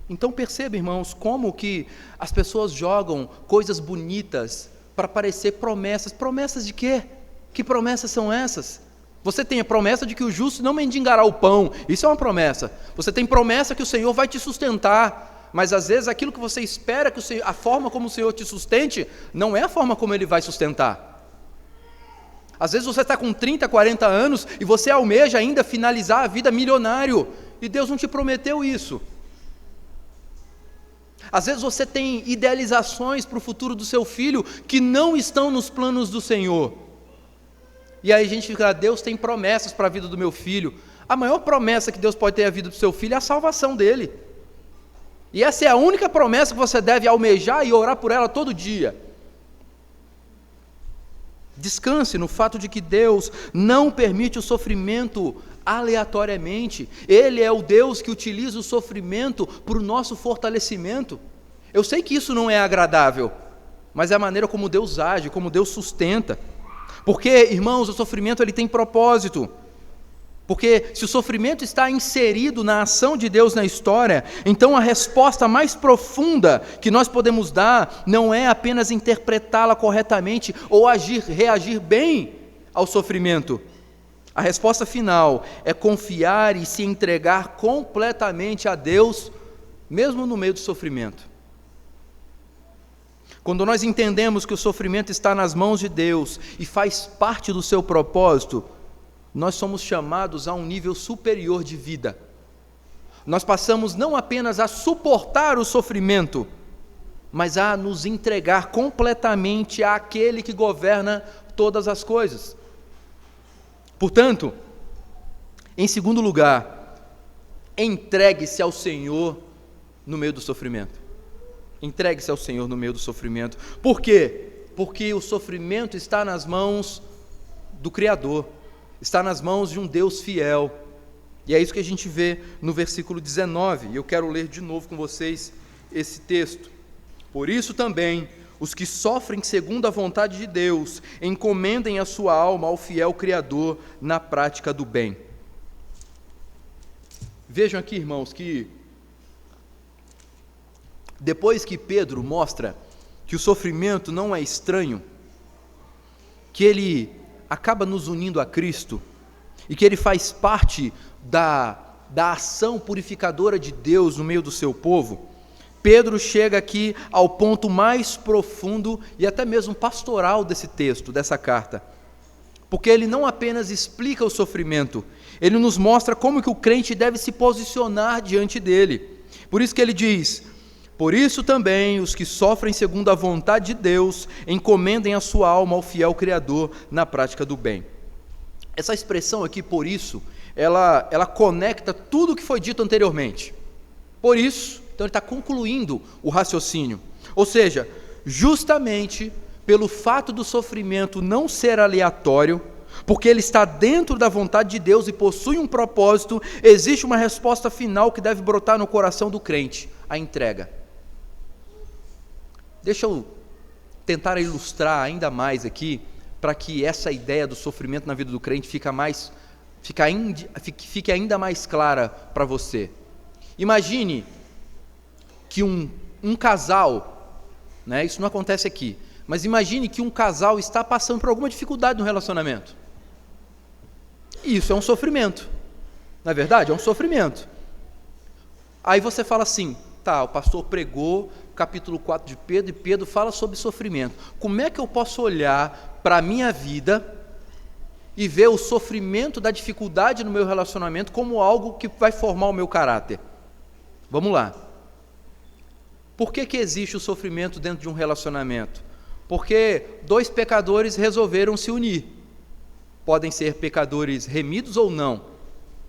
Então perceba, irmãos, como que as pessoas jogam coisas bonitas para parecer promessas. Promessas de quê? Que promessas são essas? Você tem a promessa de que o justo não mendigará o pão, isso é uma promessa. Você tem promessa que o Senhor vai te sustentar, mas às vezes aquilo que você espera, a forma como o Senhor te sustente, não é a forma como Ele vai sustentar. Às vezes você está com 30, 40 anos e você almeja ainda finalizar a vida milionário, e Deus não te prometeu isso. Às vezes você tem idealizações para o futuro do seu filho que não estão nos planos do Senhor. E aí a gente fica, Deus tem promessas para a vida do meu filho. A maior promessa que Deus pode ter à vida do seu filho é a salvação dele. E essa é a única promessa que você deve almejar e orar por ela todo dia. Descanse no fato de que Deus não permite o sofrimento aleatoriamente. Ele é o Deus que utiliza o sofrimento para o nosso fortalecimento. Eu sei que isso não é agradável, mas é a maneira como Deus age, como Deus sustenta. Porque, irmãos, o sofrimento ele tem propósito. Porque se o sofrimento está inserido na ação de Deus na história, então a resposta mais profunda que nós podemos dar não é apenas interpretá-la corretamente ou reagir bem ao sofrimento. A resposta final é confiar e se entregar completamente a Deus, mesmo no meio do sofrimento. Quando nós entendemos que o sofrimento está nas mãos de Deus e faz parte do seu propósito, nós somos chamados a um nível superior de vida. Nós passamos não apenas a suportar o sofrimento, mas a nos entregar completamente àquele que governa todas as coisas. Portanto, em segundo lugar, entregue-se ao Senhor no meio do sofrimento. Entregue-se ao Senhor no meio do sofrimento. Por quê? Porque o sofrimento está nas mãos do Criador, está nas mãos de um Deus fiel. E é isso que a gente vê no versículo 19. E eu quero ler de novo com vocês esse texto. Por isso também, os que sofrem segundo a vontade de Deus, encomendem a sua alma ao fiel Criador na prática do bem. Vejam aqui, irmãos, que depois que Pedro mostra que o sofrimento não é estranho, que ele acaba nos unindo a Cristo, e que ele faz parte da ação purificadora de Deus no meio do seu povo, Pedro chega aqui ao ponto mais profundo e até mesmo pastoral desse texto, dessa carta. Porque ele não apenas explica o sofrimento, ele nos mostra como que o crente deve se posicionar diante dele. Por isso que ele diz: por isso também os que sofrem segundo a vontade de Deus, encomendem a sua alma ao fiel Criador na prática do bem. Essa expressão aqui, por isso, ela conecta tudo o que foi dito anteriormente. Por isso, então ele está concluindo o raciocínio. Ou seja, justamente pelo fato do sofrimento não ser aleatório, porque ele está dentro da vontade de Deus e possui um propósito, existe uma resposta final que deve brotar no coração do crente: a entrega. Deixa eu tentar ilustrar ainda mais aqui, para que essa ideia do sofrimento na vida do crente fique ainda mais clara para você. Imagine que um casal, né, isso não acontece aqui, mas imagine que um casal está passando por alguma dificuldade no relacionamento. E isso é um sofrimento, não é verdade? É um sofrimento. Aí você fala assim: tá, o pastor pregou capítulo 4 de Pedro, e Pedro fala sobre sofrimento. Como é que eu posso olhar para a minha vida e ver o sofrimento da dificuldade no meu relacionamento como algo que vai formar o meu caráter? Vamos lá. Por que existe o sofrimento dentro de um relacionamento? Porque dois pecadores resolveram se unir. Podem ser pecadores remidos ou não.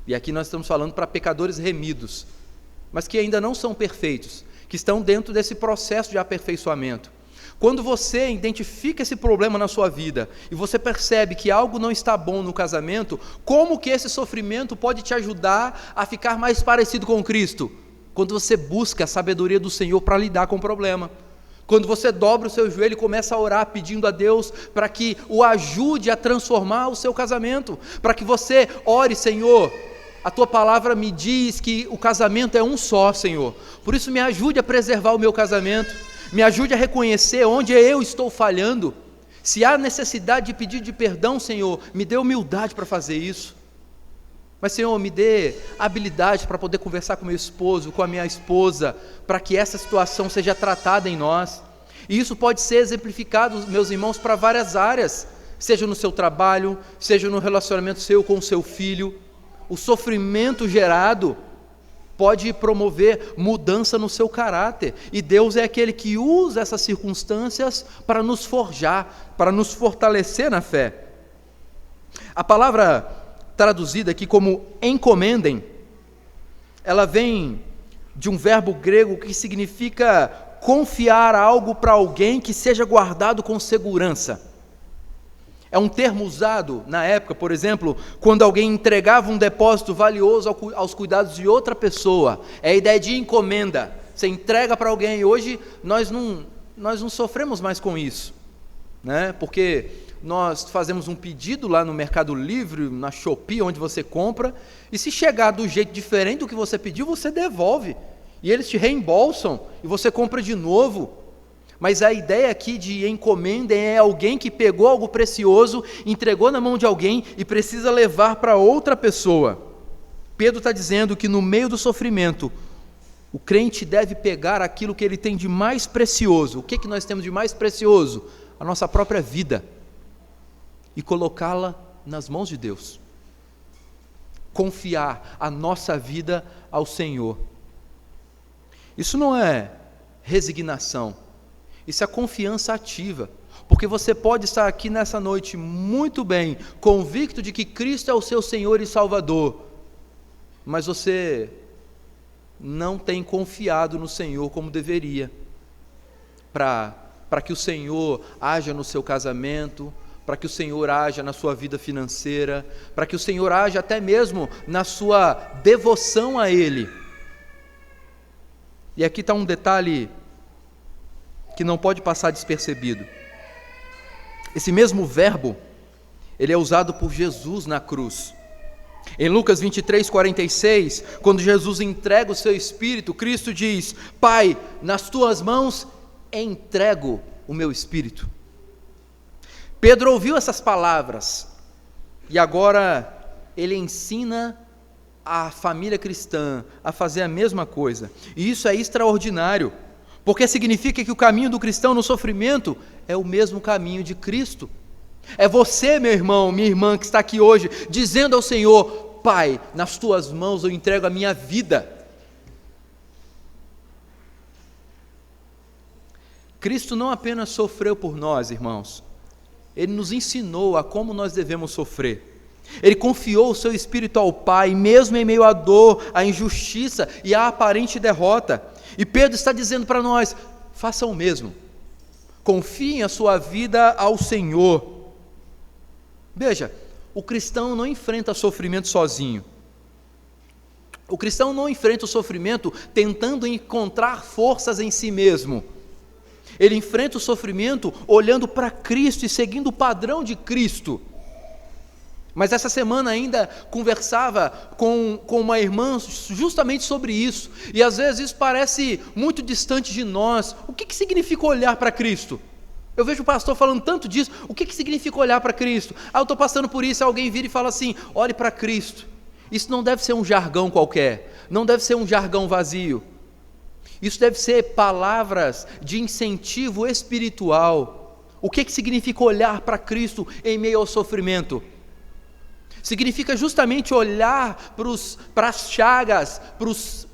E aqui nós estamos falando para pecadores remidos, mas que ainda não são perfeitos, que estão dentro desse processo de aperfeiçoamento. Quando você identifica esse problema na sua vida e você percebe que algo não está bom no casamento, como que esse sofrimento pode te ajudar a ficar mais parecido com Cristo? Quando você busca a sabedoria do Senhor para lidar com o problema. Quando você dobra o seu joelho e começa a orar pedindo a Deus para que o ajude a transformar o seu casamento, para que você ore: Senhor, a tua palavra me diz que o casamento é um só, Senhor, por isso me ajude a preservar o meu casamento, me ajude a reconhecer onde eu estou falhando. Se há necessidade de pedir de perdão, Senhor, me dê humildade para fazer isso. Mas, Senhor, me dê habilidade para poder conversar com meu esposo, com a minha esposa, para que essa situação seja tratada em nós. E isso pode ser exemplificado, meus irmãos, para várias áreas, seja no seu trabalho, seja no relacionamento seu com o seu filho. O sofrimento gerado pode promover mudança no seu caráter, e Deus é aquele que usa essas circunstâncias para nos forjar, para nos fortalecer na fé. A palavra traduzida aqui como encomendem, ela vem de um verbo grego que significa confiar algo para alguém que seja guardado com segurança. É um termo usado na época, por exemplo, quando alguém entregava um depósito valioso aos cuidados de outra pessoa. É a ideia de encomenda. Você entrega para alguém. Hoje nós não sofremos mais com isso, né? Porque nós fazemos um pedido lá no Mercado Livre, na Shopee, onde você compra, e se chegar do jeito diferente do que você pediu, você devolve. E eles te reembolsam e você compra de novo. Mas a ideia aqui de encomenda é alguém que pegou algo precioso, entregou na mão de alguém e precisa levar para outra pessoa. Pedro está dizendo que no meio do sofrimento, o crente deve pegar aquilo que ele tem de mais precioso. O que nós temos de mais precioso? A nossa própria vida. E colocá-la nas mãos de Deus. Confiar a nossa vida ao Senhor. Isso não é resignação. Isso é confiança ativa, porque você pode estar aqui nessa noite muito bem, convicto de que Cristo é o seu Senhor e Salvador, mas você não tem confiado no Senhor como deveria, para que o Senhor haja no seu casamento, para que o Senhor haja na sua vida financeira, para que o Senhor haja até mesmo na sua devoção a Ele. E aqui está um detalhe que não pode passar despercebido. Esse mesmo verbo, ele é usado por Jesus na cruz. Em Lucas 23:46, quando Jesus entrega o seu Espírito, Cristo diz: Pai, nas tuas mãos entrego o meu Espírito. Pedro ouviu essas palavras, e agora ele ensina a família cristã a fazer a mesma coisa, e isso é extraordinário, porque significa que o caminho do cristão no sofrimento é o mesmo caminho de Cristo. É você, meu irmão, minha irmã, que está aqui hoje, dizendo ao Senhor: Pai, nas tuas mãos eu entrego a minha vida. Cristo não apenas sofreu por nós, irmãos, Ele nos ensinou a como nós devemos sofrer. Ele confiou o seu Espírito ao Pai, mesmo em meio à dor, à injustiça e à aparente derrota. E Pedro está dizendo para nós: façam o mesmo, confiem a sua vida ao Senhor. Veja, o cristão não enfrenta sofrimento sozinho. O cristão não enfrenta o sofrimento tentando encontrar forças em si mesmo. Ele enfrenta o sofrimento olhando para Cristo e seguindo o padrão de Cristo. Mas essa semana ainda conversava com uma irmã justamente sobre isso, e às vezes isso parece muito distante de nós. O que significa olhar para Cristo? Eu vejo o pastor falando tanto disso. O que significa olhar para Cristo? Eu estou passando por isso, alguém vira e fala assim: olhe para Cristo. Isso não deve ser um jargão qualquer, não deve ser um jargão vazio. Isso deve ser palavras de incentivo espiritual. O que significa olhar para Cristo em meio ao sofrimento? Significa justamente olhar para as chagas,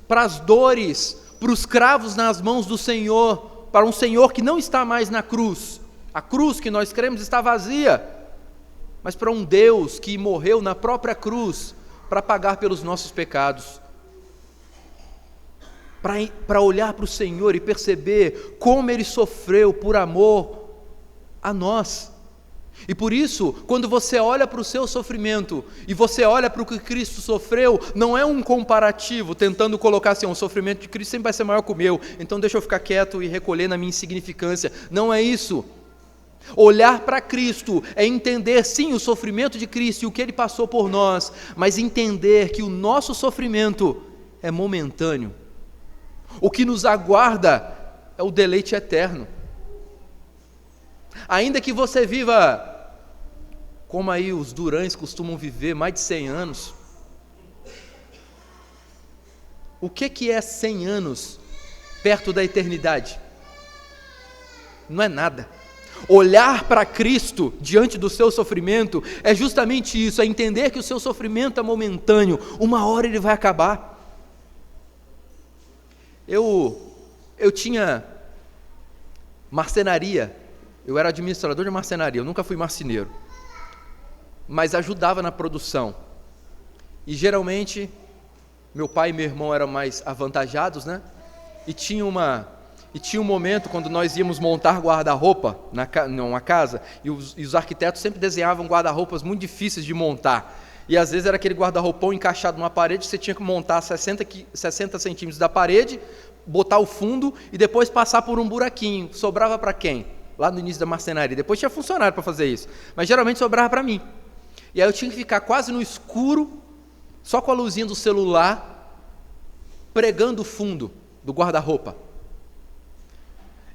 para as dores, para os cravos nas mãos do Senhor, para um Senhor que não está mais na cruz. A cruz que nós cremos está vazia, mas para um Deus que morreu na própria cruz para pagar pelos nossos pecados. Para olhar para o Senhor e perceber como Ele sofreu por amor a nós. E por isso, quando você olha para o seu sofrimento e você olha para o que Cristo sofreu, não é um comparativo tentando colocar assim: o sofrimento de Cristo sempre vai ser maior que o meu, então deixa eu ficar quieto e recolher na minha insignificância. Não é isso. Olhar para Cristo é entender sim o sofrimento de Cristo e o que Ele passou por nós, mas entender que o nosso sofrimento é momentâneo. O que nos aguarda é o deleite eterno. Ainda que você viva, como aí os Durães costumam viver, mais de 100 anos. O que é 100 anos perto da eternidade? Não é nada. Olhar para Cristo diante do seu sofrimento é justamente isso, é entender que o seu sofrimento é momentâneo, uma hora ele vai acabar. Eu tinha marcenaria. Eu era administrador de marcenaria, eu nunca fui marceneiro, mas ajudava na produção. E geralmente, meu pai e meu irmão eram mais avantajados, né? E tinha um momento quando nós íamos montar guarda-roupa numa casa, e os arquitetos sempre desenhavam guarda-roupas muito difíceis de montar. E às vezes era aquele guarda-roupão encaixado numa parede, você tinha que montar 60 centímetros da parede, botar o fundo e depois passar por um buraquinho. Sobrava para quem? Lá no início da marcenaria. Depois tinha funcionário para fazer isso, mas geralmente sobrava para mim. E aí eu tinha que ficar quase no escuro, só com a luzinha do celular, pregando o fundo do guarda-roupa.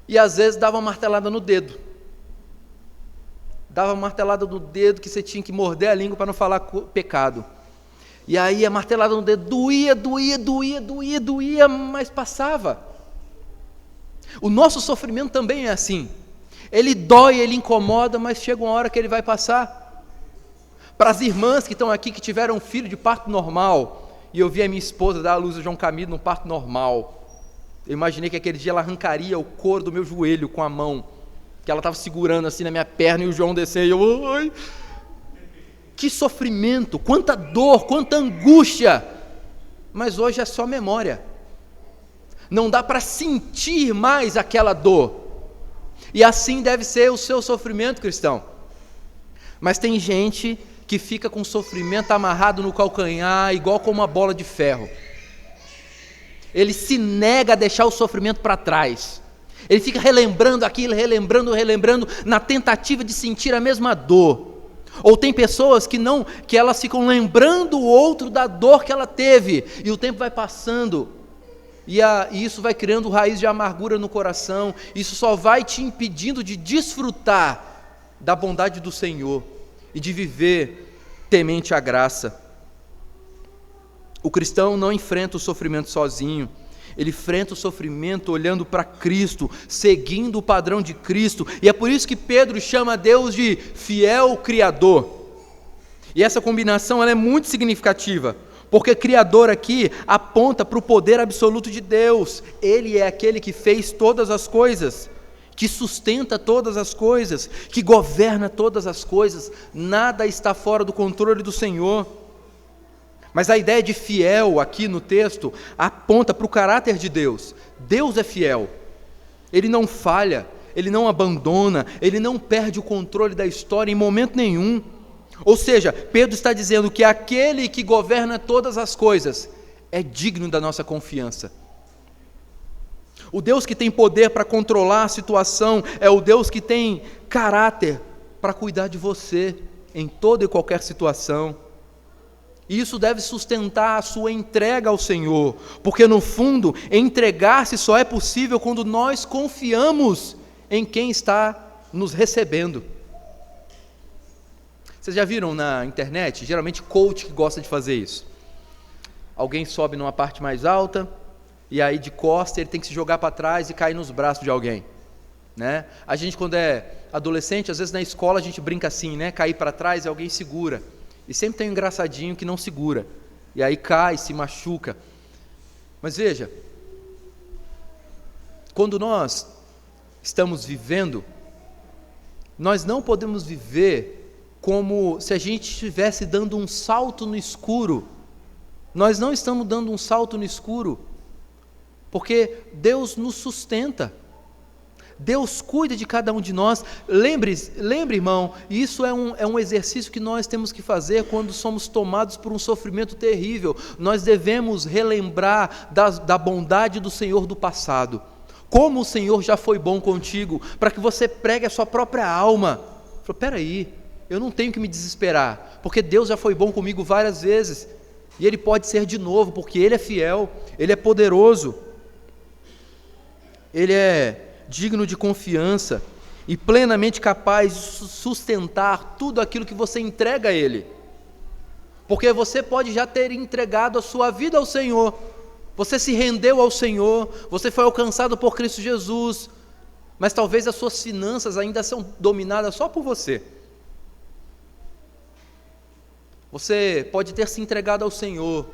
E às vezes dava uma martelada no dedo. Dava uma martelada no dedo que você tinha que morder a língua para não falar pecado. E aí a martelada no dedo doía, mas passava. O nosso sofrimento também é assim. Ele dói, ele incomoda, mas chega uma hora que ele vai passar. Para as irmãs que estão aqui, que tiveram um filho de parto normal, e eu vi a minha esposa dar à luz ao João Camilo num parto normal, eu imaginei que aquele dia ela arrancaria o couro do meu joelho com a mão, que ela estava segurando assim na minha perna, e o João desceu, e eu, ai, que sofrimento, quanta dor, quanta angústia, mas hoje é só memória, não dá para sentir mais aquela dor, e assim deve ser o seu sofrimento, cristão. Mas tem gente que fica com o sofrimento amarrado no calcanhar, igual com uma bola de ferro. Ele se nega a deixar o sofrimento para trás. Ele fica relembrando aquilo, relembrando, na tentativa de sentir a mesma dor. Ou tem pessoas que elas ficam lembrando o outro da dor que ela teve, e o tempo vai passando, e isso vai criando raiz de amargura no coração, isso só vai te impedindo de desfrutar da bondade do Senhor, e de viver temente a graça. O cristão não enfrenta o sofrimento sozinho, ele enfrenta o sofrimento olhando para Cristo, seguindo o padrão de Cristo, e é por isso que Pedro chama Deus de fiel Criador. E essa combinação ela é muito significativa, porque Criador aqui aponta para o poder absoluto de Deus. Ele é aquele que fez todas as coisas, que sustenta todas as coisas, que governa todas as coisas, nada está fora do controle do Senhor. Mas a ideia de fiel aqui no texto aponta para o caráter de Deus. Deus é fiel, Ele não falha, Ele não abandona, Ele não perde o controle da história em momento nenhum. Ou seja, Pedro está dizendo que aquele que governa todas as coisas é digno da nossa confiança. O Deus que tem poder para controlar a situação é o Deus que tem caráter para cuidar de você em toda e qualquer situação. E isso deve sustentar a sua entrega ao Senhor, porque no fundo, entregar-se só é possível quando nós confiamos em quem está nos recebendo. Vocês já viram na internet, geralmente coach que gosta de fazer isso. Alguém sobe numa parte mais alta, e aí de costas ele tem que se jogar para trás e cair nos braços de alguém, né? A gente quando é adolescente, às vezes na escola a gente brinca assim, né? Cair para trás e alguém segura. E sempre tem um engraçadinho que não segura, e aí cai, se machuca. Mas veja, quando nós estamos vivendo, nós não podemos viver como se a gente estivesse dando um salto no escuro. Nós não estamos dando um salto no escuro, porque Deus nos sustenta. Deus cuida de cada um de nós. Lembre, irmão, isso é um exercício que nós temos que fazer quando somos tomados por um sofrimento terrível. Nós devemos relembrar da bondade do Senhor do passado, como o Senhor já foi bom contigo, para que você pregue a sua própria alma. Espera aí, eu não tenho que me desesperar, porque Deus já foi bom comigo várias vezes, e Ele pode ser de novo, porque Ele é fiel, Ele é poderoso, Ele é digno de confiança e plenamente capaz de sustentar tudo aquilo que você entrega a Ele, porque você pode já ter entregado a sua vida ao Senhor, você se rendeu ao Senhor, você foi alcançado por Cristo Jesus, mas talvez as suas finanças ainda são dominadas só por você. Você pode ter se entregado ao Senhor,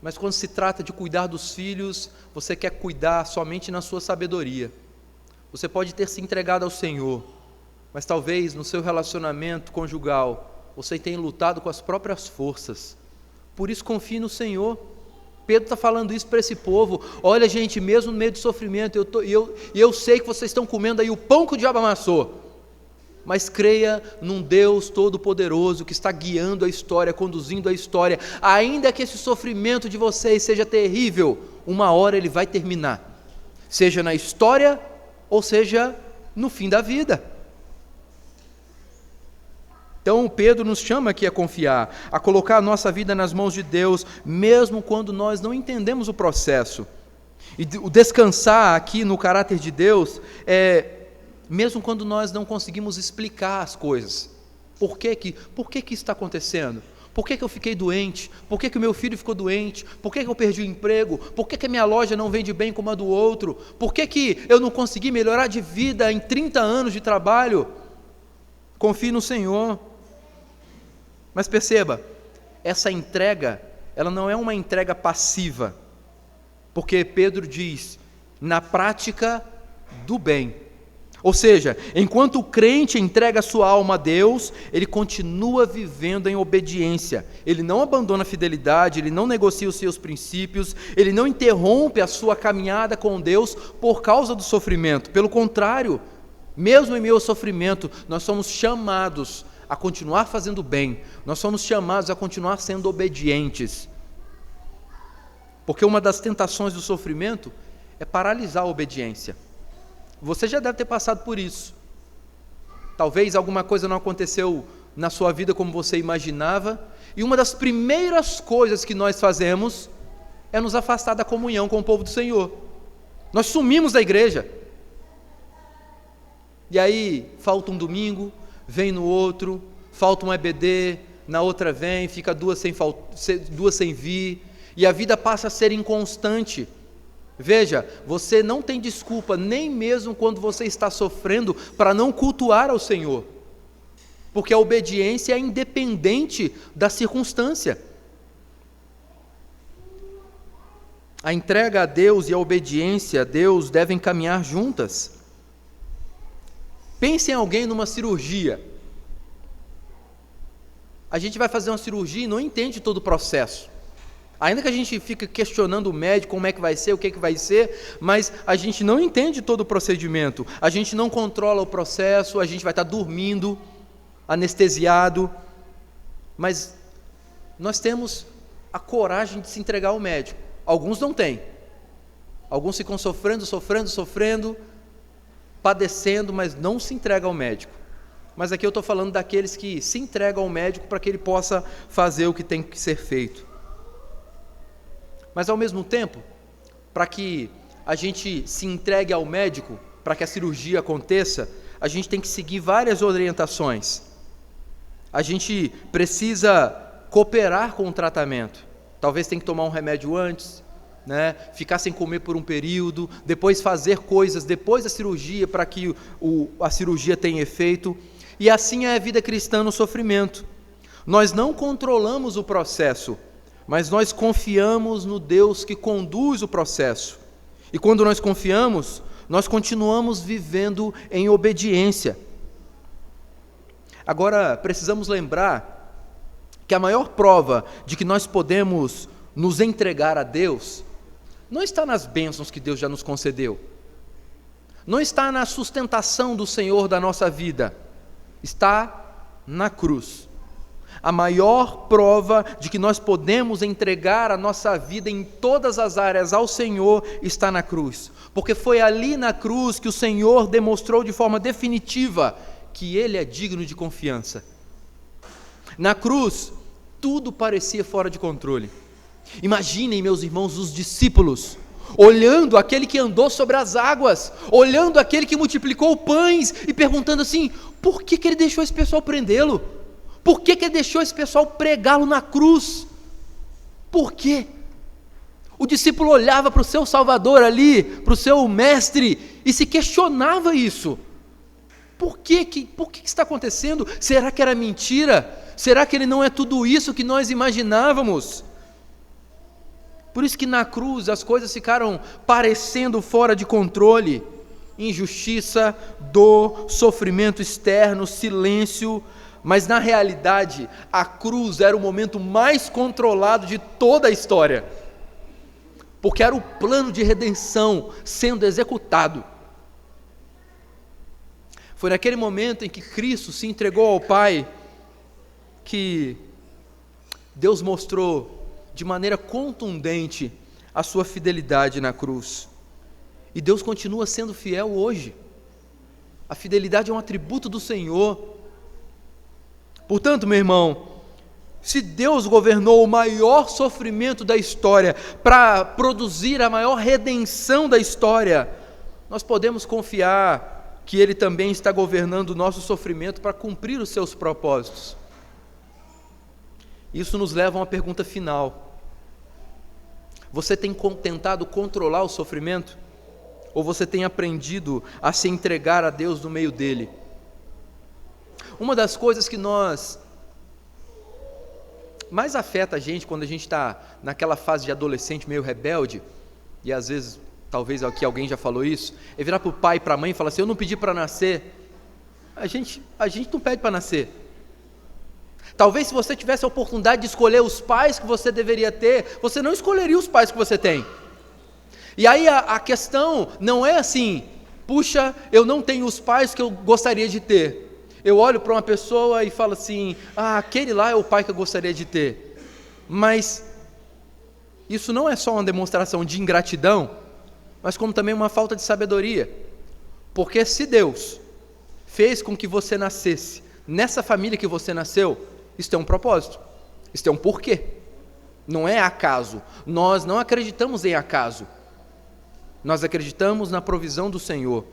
mas quando se trata de cuidar dos filhos, você quer cuidar somente na sua sabedoria. Você pode ter se entregado ao Senhor, mas talvez no seu relacionamento conjugal, você tenha lutado com as próprias forças, Por isso confie no Senhor. Pedro está falando isso para esse povo. Olha, gente, mesmo no meio do sofrimento, eu sei que vocês estão comendo aí o pão que o diabo amassou, mas creia num Deus todo-poderoso que está guiando a história, conduzindo a história. Ainda que esse sofrimento de vocês seja terrível, uma hora ele vai terminar, seja na história ou seja no fim da vida. Então Pedro nos chama aqui a confiar, a colocar a nossa vida nas mãos de Deus, mesmo quando nós não entendemos o processo. E o descansar aqui no caráter de Deus mesmo quando nós não conseguimos explicar as coisas. Por que isso está acontecendo? Por que eu fiquei doente? Por que o meu filho ficou doente? Por que eu perdi o emprego? Por que a minha loja não vende bem como a do outro? Por que eu não consegui melhorar de vida em 30 anos de trabalho? Confie no Senhor. Mas perceba, essa entrega, ela não é uma entrega passiva, porque Pedro diz, na prática do bem. Ou seja, enquanto o crente entrega a sua alma a Deus, ele continua vivendo em obediência, ele não abandona a fidelidade, ele não negocia os seus princípios, ele não interrompe a sua caminhada com Deus por causa do sofrimento. Pelo contrário, mesmo em meio ao sofrimento, nós somos chamados a continuar fazendo bem, nós somos chamados a continuar sendo obedientes. Porque uma das tentações do sofrimento é paralisar a obediência. Você já deve ter passado por isso. Talvez alguma coisa não aconteceu na sua vida como você imaginava, e uma das primeiras coisas que nós fazemos é nos afastar da comunhão com o povo do Senhor. Nós sumimos da igreja. E aí, falta um domingo, vem no outro, falta um EBD, na outra vem, fica duas sem vir, e a vida passa a ser inconstante. Veja, você não tem desculpa, nem mesmo quando você está sofrendo, para não cultuar ao Senhor, porque a obediência é independente da circunstância. A entrega a Deus e a obediência a Deus devem caminhar juntas. Pense em alguém numa cirurgia. A gente vai fazer uma cirurgia e não entende todo o processo. Ainda que a gente fique questionando o médico como é que vai ser, o que vai ser, mas a gente não entende todo o procedimento. A gente não controla o processo, a gente vai estar dormindo, anestesiado. Mas nós temos a coragem de se entregar ao médico. Alguns não têm. Alguns ficam sofrendo, padecendo, mas não se entregam ao médico. Mas aqui eu estou falando daqueles que se entregam ao médico para que ele possa fazer o que tem que ser feito. Mas ao mesmo tempo, para que a gente se entregue ao médico, para que a cirurgia aconteça, a gente tem que seguir várias orientações. A gente precisa cooperar com o tratamento. Talvez tenha que tomar um remédio antes, ficar sem comer por um período, depois fazer coisas depois da cirurgia para que a cirurgia tenha efeito. E assim é a vida cristã no sofrimento. Nós não controlamos o processo, mas nós confiamos no Deus que conduz o processo. E quando nós confiamos, nós continuamos vivendo em obediência. Agora, precisamos lembrar que a maior prova de que nós podemos nos entregar a Deus não está nas bênçãos que Deus já nos concedeu, não está na sustentação do Senhor da nossa vida, está na cruz. A maior prova de que nós podemos entregar a nossa vida em todas as áreas ao Senhor está na cruz, porque foi ali na cruz que o Senhor demonstrou de forma definitiva que Ele é digno de confiança. Na cruz, tudo parecia fora de controle. Imaginem, meus irmãos, os discípulos olhando aquele que andou sobre as águas, olhando aquele que multiplicou pães e perguntando assim: por que ele deixou esse pessoal prendê-lo? Por que ele deixou esse pessoal pregá-lo na cruz? Por quê? O discípulo olhava para o seu Salvador ali, para o seu mestre, e se questionava isso. Por que está acontecendo? Será que era mentira? Será que ele não é tudo isso que nós imaginávamos? Por isso que na cruz as coisas ficaram parecendo fora de controle. Injustiça, dor, sofrimento externo, silêncio, mas na realidade a cruz era o momento mais controlado de toda a história, porque era o plano de redenção sendo executado. Foi naquele momento em que Cristo se entregou ao Pai que Deus mostrou de maneira contundente a sua fidelidade na cruz. E Deus continua sendo fiel hoje. A fidelidade é um atributo do Senhor. Portanto, meu irmão, se Deus governou o maior sofrimento da história para produzir a maior redenção da história, nós podemos confiar que Ele também está governando o nosso sofrimento para cumprir os seus propósitos. Isso nos leva a uma pergunta final. Você tem tentado controlar o sofrimento? Ou você tem aprendido a se entregar a Deus no meio dele? Uma das coisas que mais afeta a gente quando a gente está naquela fase de adolescente meio rebelde, e às vezes, talvez aqui alguém já falou isso, é virar para o pai e para a mãe e falar assim: eu não pedi para nascer. A gente não pede para nascer. Talvez se você tivesse a oportunidade de escolher os pais que você deveria ter, você não escolheria os pais que você tem. E aí a questão não é assim: puxa, eu não tenho os pais que eu gostaria de ter. Eu olho para uma pessoa e falo assim: aquele lá é o pai que eu gostaria de ter. Mas isso não é só uma demonstração de ingratidão, mas como também uma falta de sabedoria. Porque se Deus fez com que você nascesse nessa família que você nasceu, isso tem um propósito, isso tem um porquê. Não é acaso. Nós não acreditamos em acaso. Nós acreditamos na provisão do Senhor,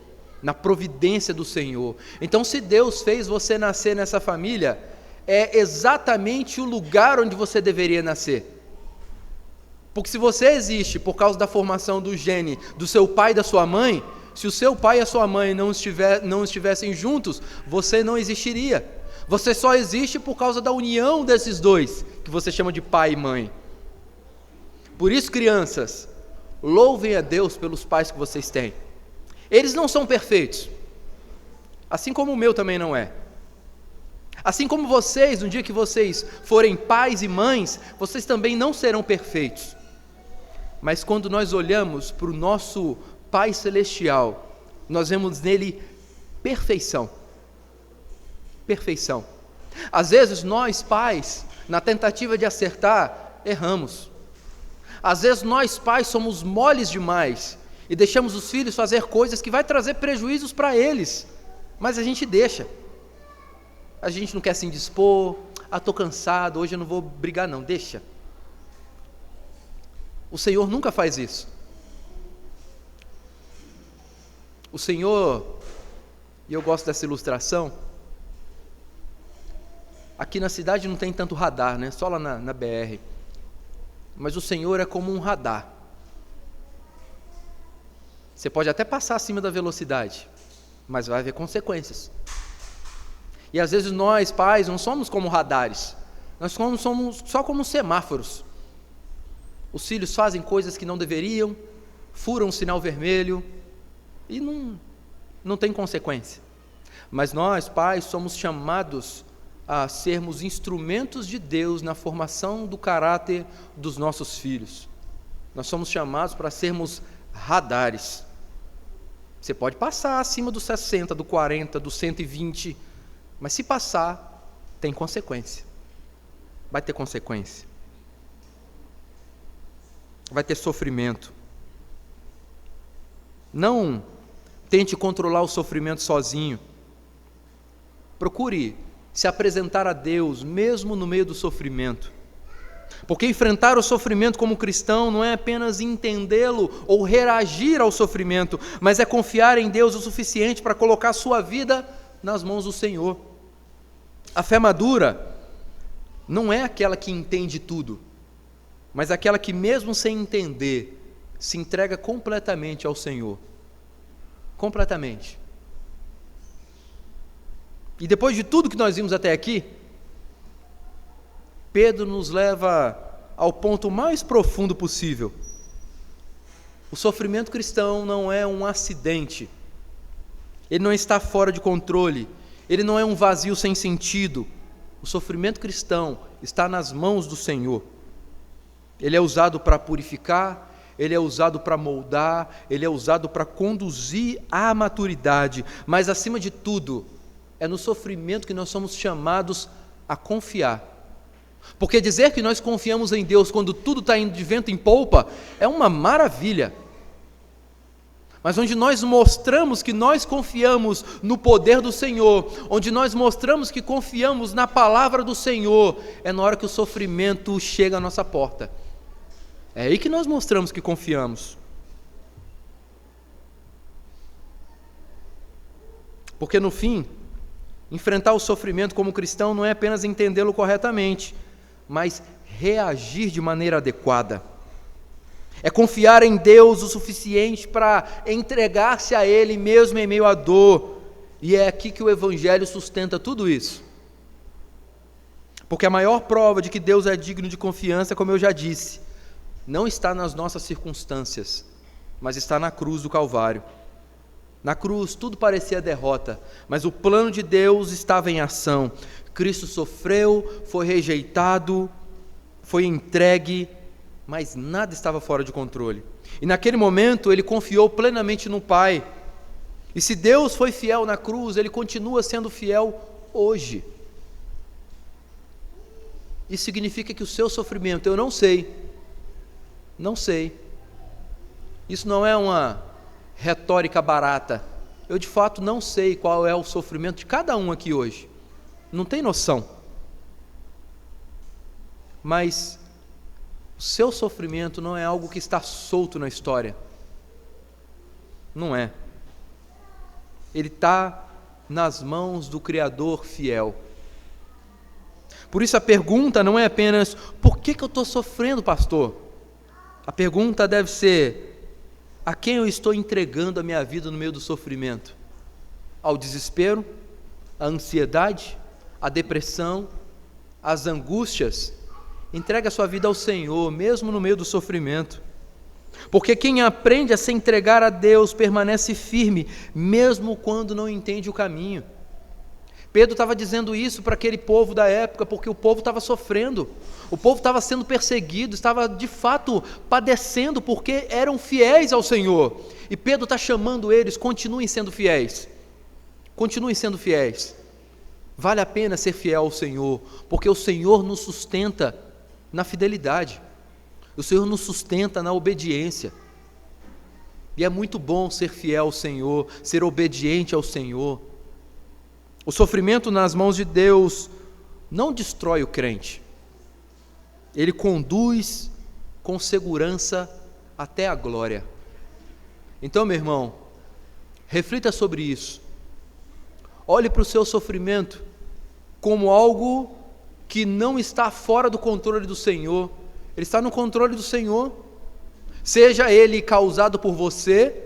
na providência do Senhor. Então, se Deus fez você nascer nessa família, é exatamente o lugar onde você deveria nascer. Porque se você existe por causa da formação do gene do seu pai e da sua mãe, se o seu pai e a sua mãe não estivessem juntos, você não existiria. Você só existe por causa da união desses dois, que você chama de pai e mãe. Por isso, crianças, louvem a Deus pelos pais que vocês têm. Eles não são perfeitos, assim como o meu também não é. Assim como vocês, no dia que vocês forem pais e mães, vocês também não serão perfeitos. Mas quando nós olhamos para o nosso Pai Celestial, nós vemos nele perfeição. Perfeição. Às vezes nós, pais, na tentativa de acertar, erramos. Às vezes nós, pais, somos moles demais e deixamos os filhos fazer coisas que vai trazer prejuízos para eles, mas a gente deixa. A gente não quer se indispor: estou cansado, hoje eu não vou brigar não, deixa. O Senhor nunca faz isso. O Senhor, e eu gosto dessa ilustração, aqui na cidade não tem tanto radar, né? Só lá na BR. Mas o Senhor é como um radar. Você pode até passar acima da velocidade, mas vai haver consequências. E às vezes nós, pais, não somos como radares. Nós somos só como semáforos. Os filhos fazem coisas que não deveriam, furam o sinal vermelho e não tem consequência. Mas nós, pais, somos chamados a sermos instrumentos de Deus na formação do caráter dos nossos filhos. Nós somos chamados para sermos radares. Você pode passar acima dos 60, do 40, do 120, mas se passar, tem consequência. Vai ter consequência. Vai ter sofrimento. Não tente controlar o sofrimento sozinho. Procure se apresentar a Deus, mesmo no meio do sofrimento. Porque enfrentar o sofrimento como cristão não é apenas entendê-lo ou reagir ao sofrimento, mas é confiar em Deus o suficiente para colocar a sua vida nas mãos do Senhor. A fé madura não é aquela que entende tudo, mas aquela que, mesmo sem entender, se entrega completamente ao Senhor. Completamente. E depois de tudo que nós vimos até aqui, Pedro nos leva ao ponto mais profundo possível. O sofrimento cristão não é um acidente. Ele não está fora de controle. Ele não é um vazio sem sentido. sofrimento cristão está nas mãos do Senhor. Ele é usado para purificar, ele é usado para moldar, ele é usado para conduzir à maturidade, mas acima de tudo, é no sofrimento que nós somos chamados a confiar. Porque dizer que nós confiamos em Deus quando tudo está indo de vento em polpa é uma maravilha. Mas onde nós mostramos que nós confiamos no poder do Senhor, onde nós mostramos que confiamos na palavra do Senhor, é na hora que o sofrimento chega à nossa porta. É aí que nós mostramos que confiamos. Porque no fim, enfrentar o sofrimento como cristão não é apenas entendê-lo corretamente, mas reagir de maneira adequada. É confiar em Deus o suficiente para entregar-se a Ele mesmo em meio à dor. E é aqui que o Evangelho sustenta tudo isso. Porque a maior prova de que Deus é digno de confiança, como eu já disse, não está nas nossas circunstâncias, mas está na cruz do Calvário. Na cruz tudo parecia derrota, mas o plano de Deus estava em ação. Cristo sofreu, foi rejeitado, foi entregue, mas nada estava fora de controle. E naquele momento ele confiou plenamente no Pai. E se Deus foi fiel na cruz, Ele continua sendo fiel hoje. Isso significa que o seu sofrimento, eu não sei. Isso não é uma retórica barata. Eu de fato não sei qual é o sofrimento de cada um aqui hoje. Não tem noção. Mas o seu sofrimento não é algo que está solto na história. Não é. Ele está nas mãos do Criador fiel. Por isso a pergunta não é apenas: por que eu estou sofrendo, pastor? A pergunta deve ser: a quem eu estou entregando a minha vida no meio do sofrimento? Ao desespero? À ansiedade? À depressão? Às angústias? Entregue a sua vida ao Senhor, mesmo no meio do sofrimento. Porque quem aprende a se entregar a Deus permanece firme, mesmo quando não entende o caminho. Pedro estava dizendo isso para aquele povo da época, porque o povo estava sofrendo, o povo estava sendo perseguido, estava de fato padecendo, porque eram fiéis ao Senhor. E Pedro está chamando eles: continuem sendo fiéis, continuem sendo fiéis. Vale a pena ser fiel ao Senhor, porque o Senhor nos sustenta na fidelidade, o Senhor nos sustenta na obediência, e é muito bom ser fiel ao Senhor, ser obediente ao Senhor. O sofrimento nas mãos de Deus não destrói o crente, ele conduz com segurança até a glória. Então, meu irmão, reflita sobre isso, olhe para o seu sofrimento como algo que não está fora do controle do Senhor. Ele está no controle do Senhor, seja ele causado por você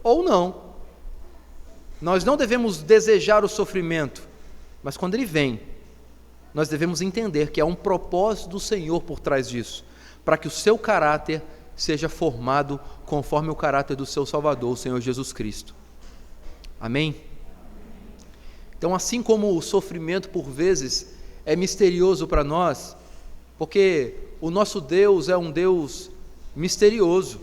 ou não. Nós não devemos desejar o sofrimento, mas quando ele vem, nós devemos entender que há um propósito do Senhor por trás disso, para que o seu caráter seja formado conforme o caráter do seu Salvador, o Senhor Jesus Cristo. Amém? Então, assim como o sofrimento por vezes é misterioso para nós, porque o nosso Deus é um Deus misterioso,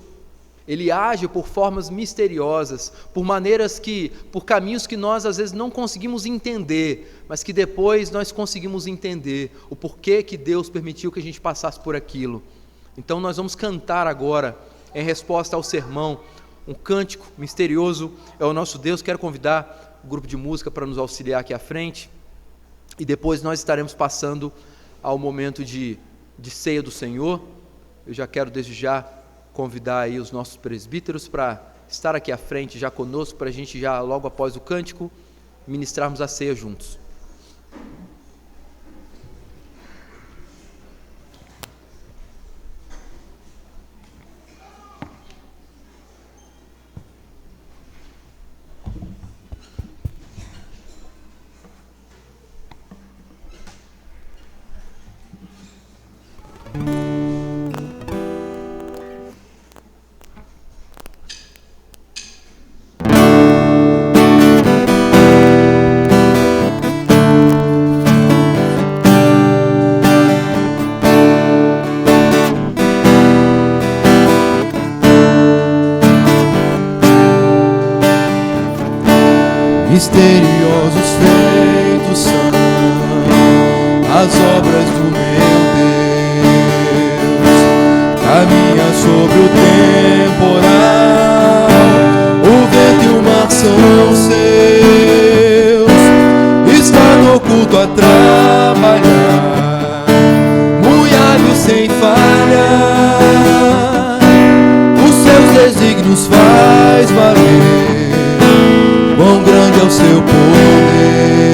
Ele age por formas misteriosas, por caminhos que nós às vezes não conseguimos entender, mas que depois nós conseguimos entender o porquê que Deus permitiu que a gente passasse por aquilo. Então nós vamos cantar agora, em resposta ao sermão, um cântico misterioso é o nosso Deus. Quero convidar o grupo de música para nos auxiliar aqui à frente, e depois nós estaremos passando ao momento de ceia do Senhor. Eu já quero desde já convidar aí os nossos presbíteros para estar aqui à frente já conosco, para a gente já logo após o cântico ministrarmos a ceia juntos. misteriosos feitos são as obras do meu Deus. Caminha sobre o temporal, o vento e o mar são seus. Está no oculto a trabalhar, muito hábil sem falha, os seus desígnios faz valer. Quão grande é o seu poder,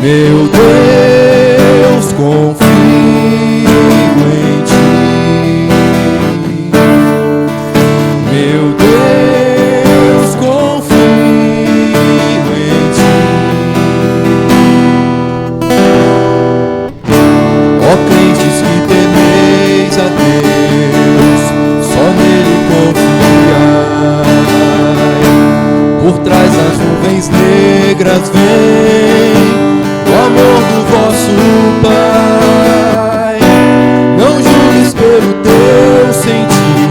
meu Deus, confio em ti. Meu Deus, confio em ti. Ó crentes que temeis a Deus, só nele confiai. Por trás das nuvens negras vem o amor do vosso Pai. Não julgues pelo teu sentir,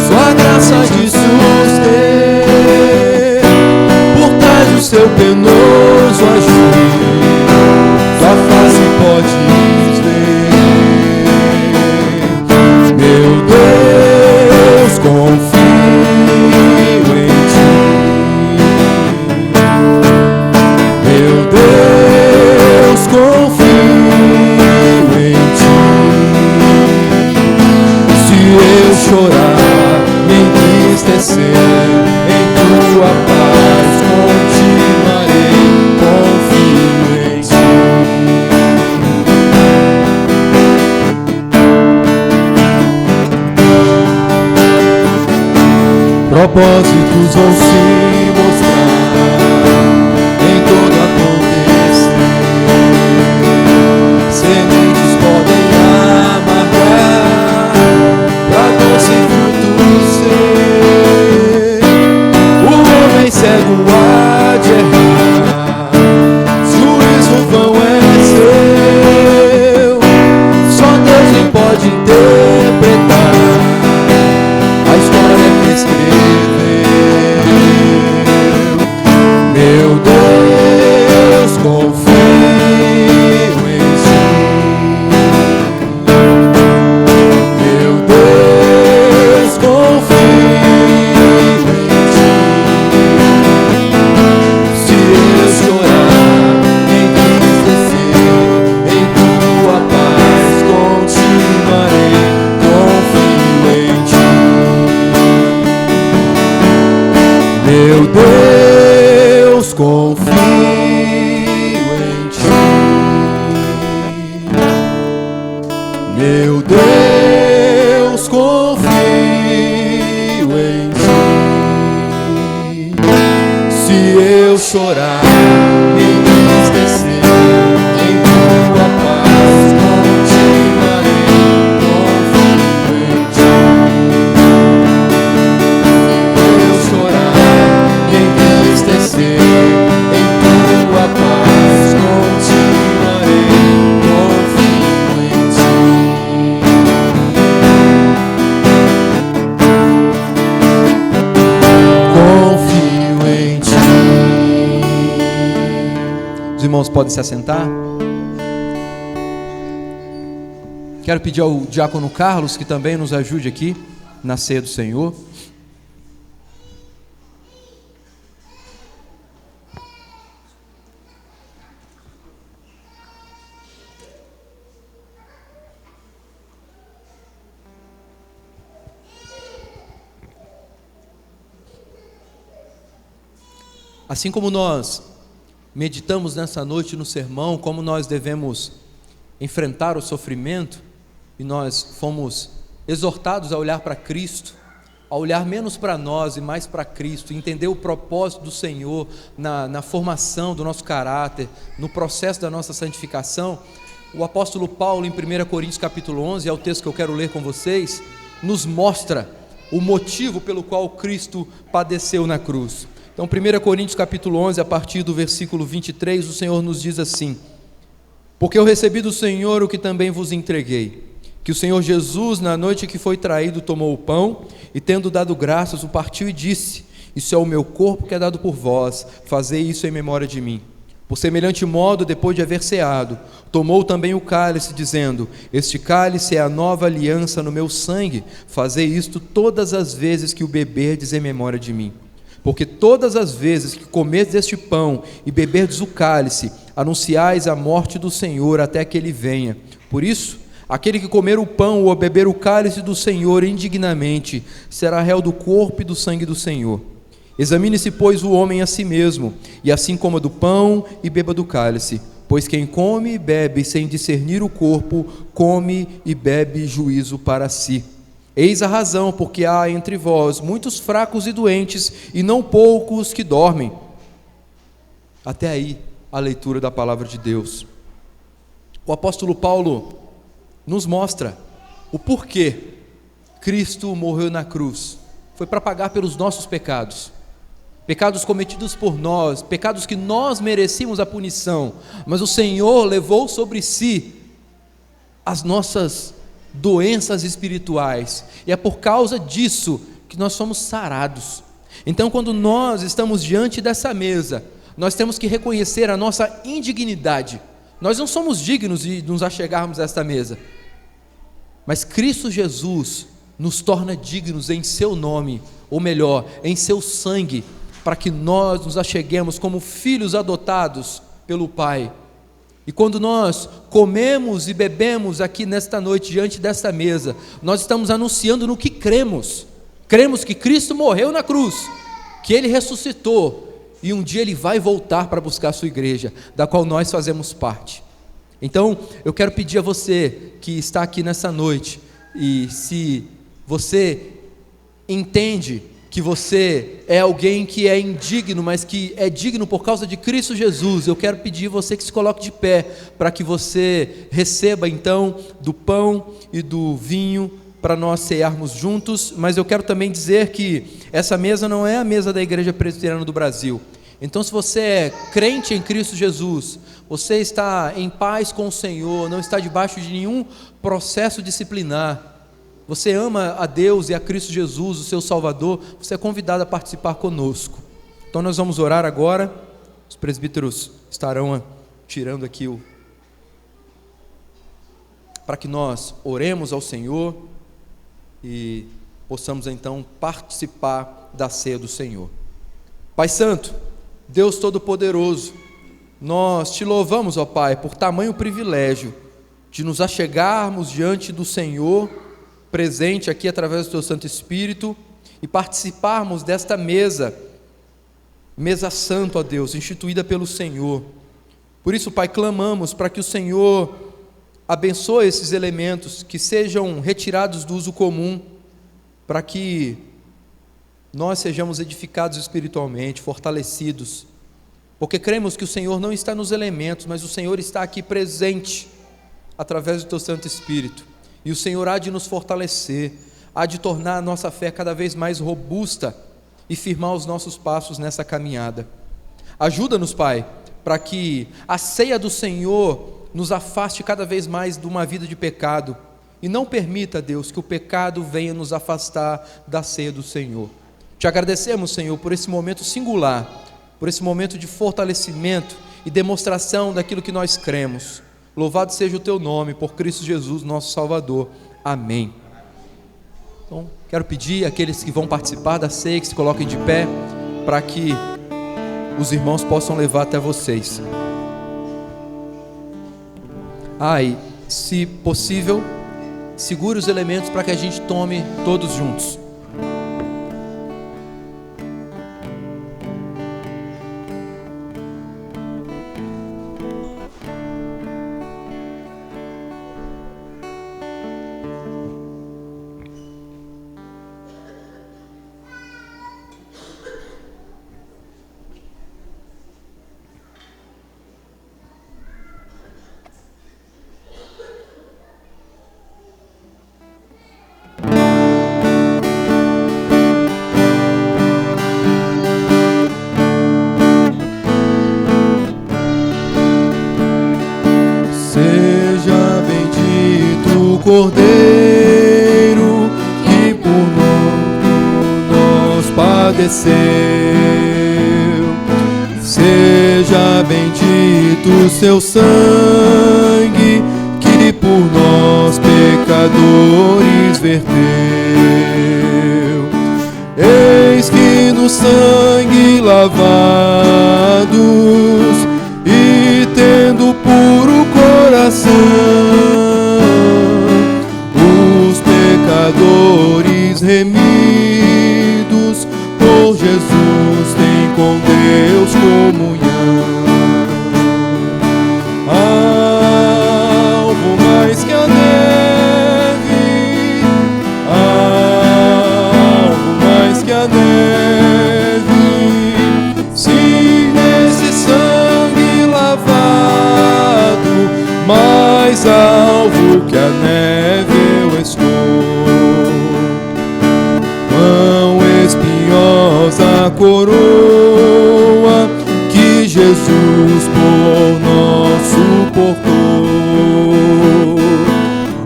sua graça de suster. Por trás do seu penoso agir, sua face podes ver. Meu Deus, confio em ti. Meu Deus, confio em ti. Se eu chorar, me entristecer, em tua paz continuarei, confio em ti. Propósitos vão se mostrar em todo acontecer. Sementes podem amargar pra doce fruto ser. O homem cego há de errar, juízo vão é seu. Só Deus nem pode interpretar a história que escreveu. Meu Deus, confio em ti. Meu Deus, confio em ti. Se eu chorar, entristecer, em tua paz continuarei, confio em ti. Meu Deus, confio em ti. Meu Deus, confio em ti. Se eu chorar, me entristecer, em tua paz continuarei, confio em ti. Se eu chorar, me entristecer, em tua paz continuarei, confio em ti. Confio em ti. Os irmãos podem se assentar. Quero pedir ao diácono Carlos que também nos ajude aqui na ceia do Senhor. Assim como nós meditamos nessa noite no sermão, como nós devemos enfrentar o sofrimento, e nós fomos exortados a olhar para Cristo, a olhar menos para nós e mais para Cristo, entender o propósito do Senhor na formação do nosso caráter, no processo da nossa santificação. O apóstolo Paulo, em 1 Coríntios capítulo 11, é o texto que eu quero ler com vocês, nos mostra o motivo pelo qual Cristo padeceu na cruz. Então, 1 Coríntios capítulo 11, a partir do versículo 23, o Senhor nos diz assim: porque eu recebi do Senhor o que também vos entreguei, que o Senhor Jesus, na noite que foi traído, tomou o pão, e tendo dado graças, o partiu e disse: Isso é o meu corpo que é dado por vós, fazei isso em memória de mim. Por semelhante modo, depois de haver ceado, tomou também o cálice, dizendo: este cálice é a nova aliança no meu sangue, fazei isto todas as vezes que o beberdes em memória de mim. Porque todas as vezes que comerdes este pão e beberdes o cálice, anunciais a morte do Senhor até que ele venha. Por isso, aquele que comer o pão ou beber o cálice do Senhor indignamente, será réu do corpo e do sangue do Senhor. Examine-se, pois, o homem a si mesmo, e assim coma do pão e beba do cálice. Pois quem come e bebe sem discernir o corpo, come e bebe juízo para si. Eis a razão porque há entre vós muitos fracos e doentes, e não poucos que dormem. Até aí a leitura da palavra de Deus. O apóstolo Paulo nos mostra o porquê Cristo morreu na cruz. Foi para pagar pelos nossos pecados. Pecados cometidos por nós, pecados que nós merecíamos a punição, mas o Senhor levou sobre si as nossas doenças espirituais, e é por causa disso que nós somos sarados. Então, quando nós estamos diante dessa mesa, nós temos que reconhecer a nossa indignidade. Nós não somos dignos de nos achegarmos a esta mesa, mas Cristo Jesus nos torna dignos em seu nome, ou melhor, em seu sangue, para que nós nos acheguemos como filhos adotados pelo Pai. E quando nós comemos e bebemos aqui nesta noite, diante desta mesa, nós estamos anunciando no que cremos. Cremos que Cristo morreu na cruz, que Ele ressuscitou, e um dia Ele vai voltar para buscar a sua igreja, da qual nós fazemos parte. Então, eu quero pedir a você que está aqui nessa noite, e se você entende que você é alguém que é indigno, mas que é digno por causa de Cristo Jesus, eu quero pedir você que se coloque de pé, para que você receba então do pão e do vinho, para nós cearmos juntos. Mas eu quero também dizer que essa mesa não é a mesa da Igreja Presbiteriana do Brasil. Então, se você é crente em Cristo Jesus, você está em paz com o Senhor, não está debaixo de nenhum processo disciplinar, você ama a Deus e a Cristo Jesus, o seu Salvador, você é convidado a participar conosco. Então nós vamos orar agora, os presbíteros estarão tirando aqui para que nós oremos ao Senhor e possamos então participar da ceia do Senhor. Pai Santo, Deus Todo-Poderoso, nós te louvamos, ó Pai, por tamanho privilégio de nos achegarmos diante do Senhor, presente aqui através do Teu Santo Espírito, e participarmos desta mesa santa, ó Deus, instituída pelo Senhor. Por isso, Pai, clamamos para que o Senhor abençoe esses elementos, que sejam retirados do uso comum, para que nós sejamos edificados espiritualmente, fortalecidos, porque cremos que o Senhor não está nos elementos, mas o Senhor está aqui presente, através do Teu Santo Espírito. E o Senhor há de nos fortalecer, há de tornar a nossa fé cada vez mais robusta e firmar os nossos passos nessa caminhada. Ajuda-nos, Pai, para que a ceia do Senhor nos afaste cada vez mais de uma vida de pecado, e não permita, Deus, que o pecado venha nos afastar da ceia do Senhor. Te agradecemos, Senhor, por esse momento singular, por esse momento de fortalecimento e demonstração daquilo que nós cremos. Louvado seja o Teu nome, por Cristo Jesus, nosso Salvador. Amém. Então, quero pedir àqueles que vão participar da ceia, que se coloquem de pé, para que os irmãos possam levar até vocês. E, se possível, segure os elementos para que a gente tome todos juntos. Seja bendito o Cordeiro que por nós padeceu. padeceu. Seja bendito seu sangue, que por nós pecadores verteu. Eis que no sangue lavados e tendo puro coração, os pecadores remidos por Jesus têm com Deus comunhão. Algo mais que a neve, algo mais que a neve, sim, nesse sangue lavado, mais alvo que a neve eu estou. Quão espinhosa coroa que Jesus por nós suportou.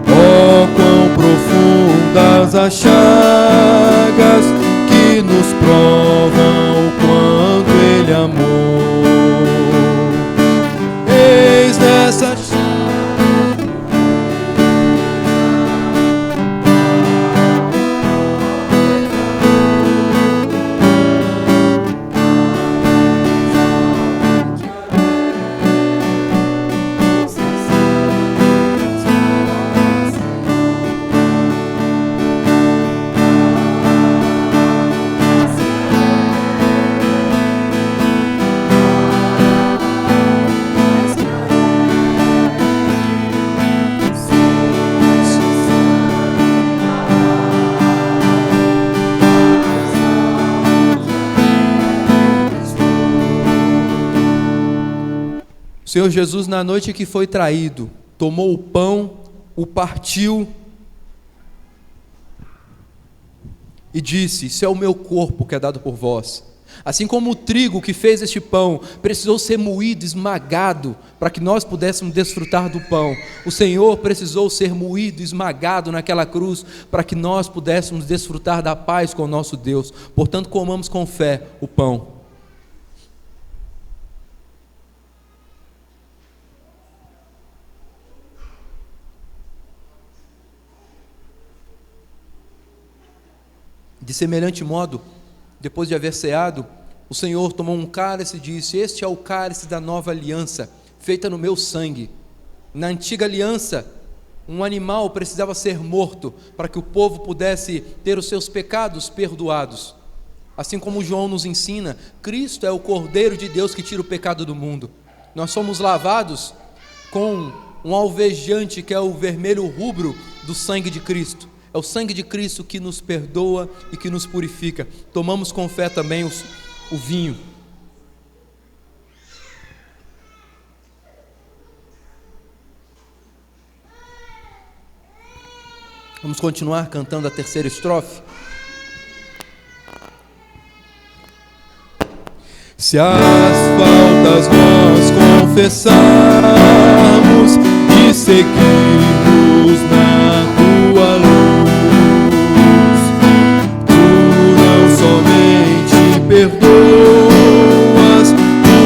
Oh, quão profundas as chagas que nos provam o quanto Ele amou. Eis nessa O Senhor Jesus, na noite que foi traído, tomou o pão, o partiu e disse: isso é o meu corpo que é dado por vós. Assim como o trigo que fez este pão precisou ser moído, esmagado, para que nós pudéssemos desfrutar do pão, o Senhor precisou ser moído, esmagado naquela cruz, para que nós pudéssemos desfrutar da paz com o nosso Deus. Portanto, comamos com fé o pão. De semelhante modo, depois de haver ceado, o Senhor tomou um cálice e disse: este é o cálice da nova aliança, feita no meu sangue. Na antiga aliança, um animal precisava ser morto para que o povo pudesse ter os seus pecados perdoados. Assim como João nos ensina, Cristo é o Cordeiro de Deus que tira o pecado do mundo. Nós somos lavados com um alvejante que é o vermelho rubro do sangue de Cristo. É o sangue de Cristo que nos perdoa e que nos purifica. Tomamos com fé também o vinho. Vamos continuar cantando a terceira estrofe. Se as faltas nós confessarmos e seguirmos na tua luz, tu não somente perdoas,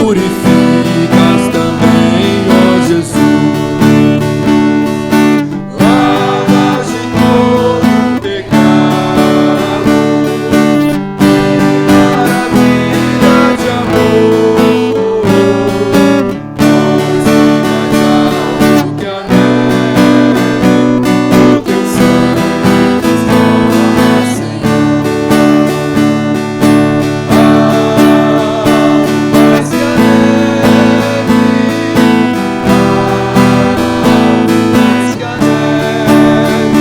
purificas também, ó Jesus. Lavas de todo pecado, maravilha de amor, pois mais alto que a neve, o teu sangue escorre, Senhor. Mais que a neve, mais que a neve,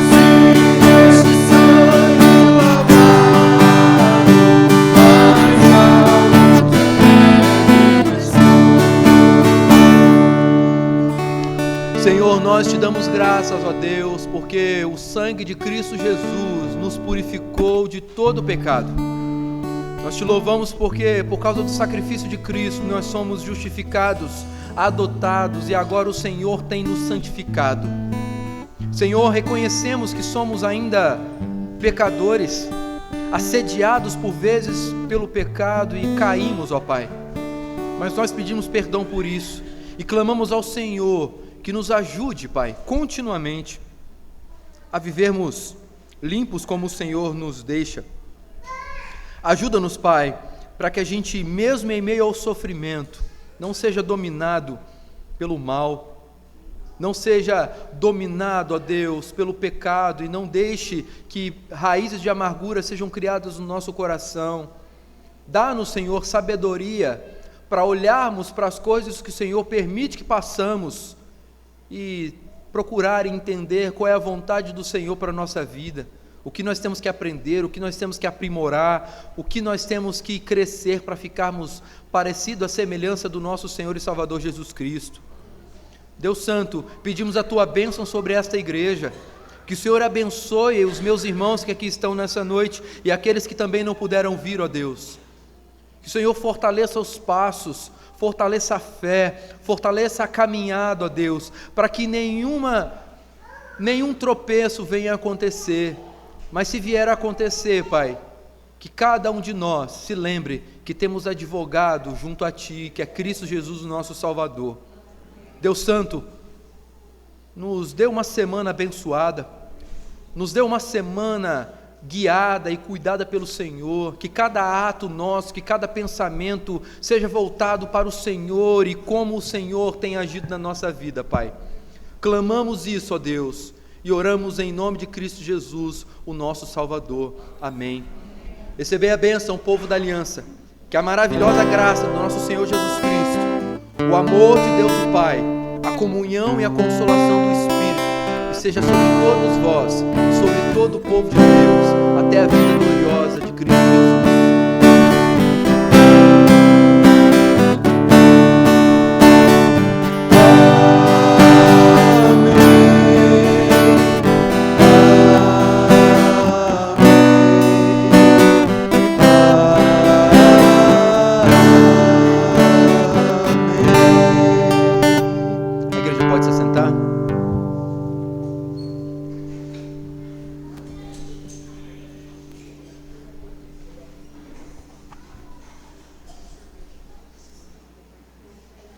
sim, este sangue lavado, mais alto que a neve está. Senhor, nós te damos graças, ó Deus, porque o sangue de Cristo Jesus nos purificou de todo o pecado. Nós te louvamos porque, por causa do sacrifício de Cristo, nós somos justificados, adotados, e agora o Senhor tem nos santificado. Senhor, reconhecemos que somos ainda pecadores, assediados por vezes pelo pecado e caímos, ó Pai. Mas nós pedimos perdão por isso e clamamos ao Senhor que nos ajude, Pai, continuamente a vivermos limpos como o Senhor nos deixa. Ajuda-nos, Pai, para que a gente, mesmo em meio ao sofrimento, não seja dominado pelo mal, não seja dominado, ó Deus, pelo pecado, e não deixe que raízes de amargura sejam criadas no nosso coração. Dá-nos, Senhor, sabedoria para olharmos para as coisas que o Senhor permite que passamos e procurar entender qual é a vontade do Senhor para a nossa vida, o que nós temos que aprender, o que nós temos que aprimorar, o que nós temos que crescer para ficarmos parecidos à semelhança do nosso Senhor e Salvador Jesus Cristo. Deus Santo, pedimos a Tua bênção sobre esta igreja, que o Senhor abençoe os meus irmãos que aqui estão nessa noite e aqueles que também não puderam vir, ó Deus. Que o Senhor fortaleça os passos, fortaleça a fé, fortaleça a caminhada, ó Deus, para que nenhum tropeço venha a acontecer. Mas se vier a acontecer, Pai, que cada um de nós se lembre que temos advogado junto a Ti, que é Cristo Jesus, o nosso Salvador. Deus Santo, nos dê uma semana abençoada, nos dê uma semana guiada e cuidada pelo Senhor, que cada ato nosso, que cada pensamento seja voltado para o Senhor e como o Senhor tem agido na nossa vida, Pai. Clamamos isso, ó Deus, e oramos em nome de Cristo Jesus, o nosso Salvador. Amém. Recebei a bênção, povo da aliança, que a maravilhosa graça do nosso Senhor Jesus Cristo, o amor de Deus o Pai, a comunhão e a consolação do Espírito, seja sobre todos vós, sobre todo o povo de Deus, até a vida gloriosa de Cristo Jesus.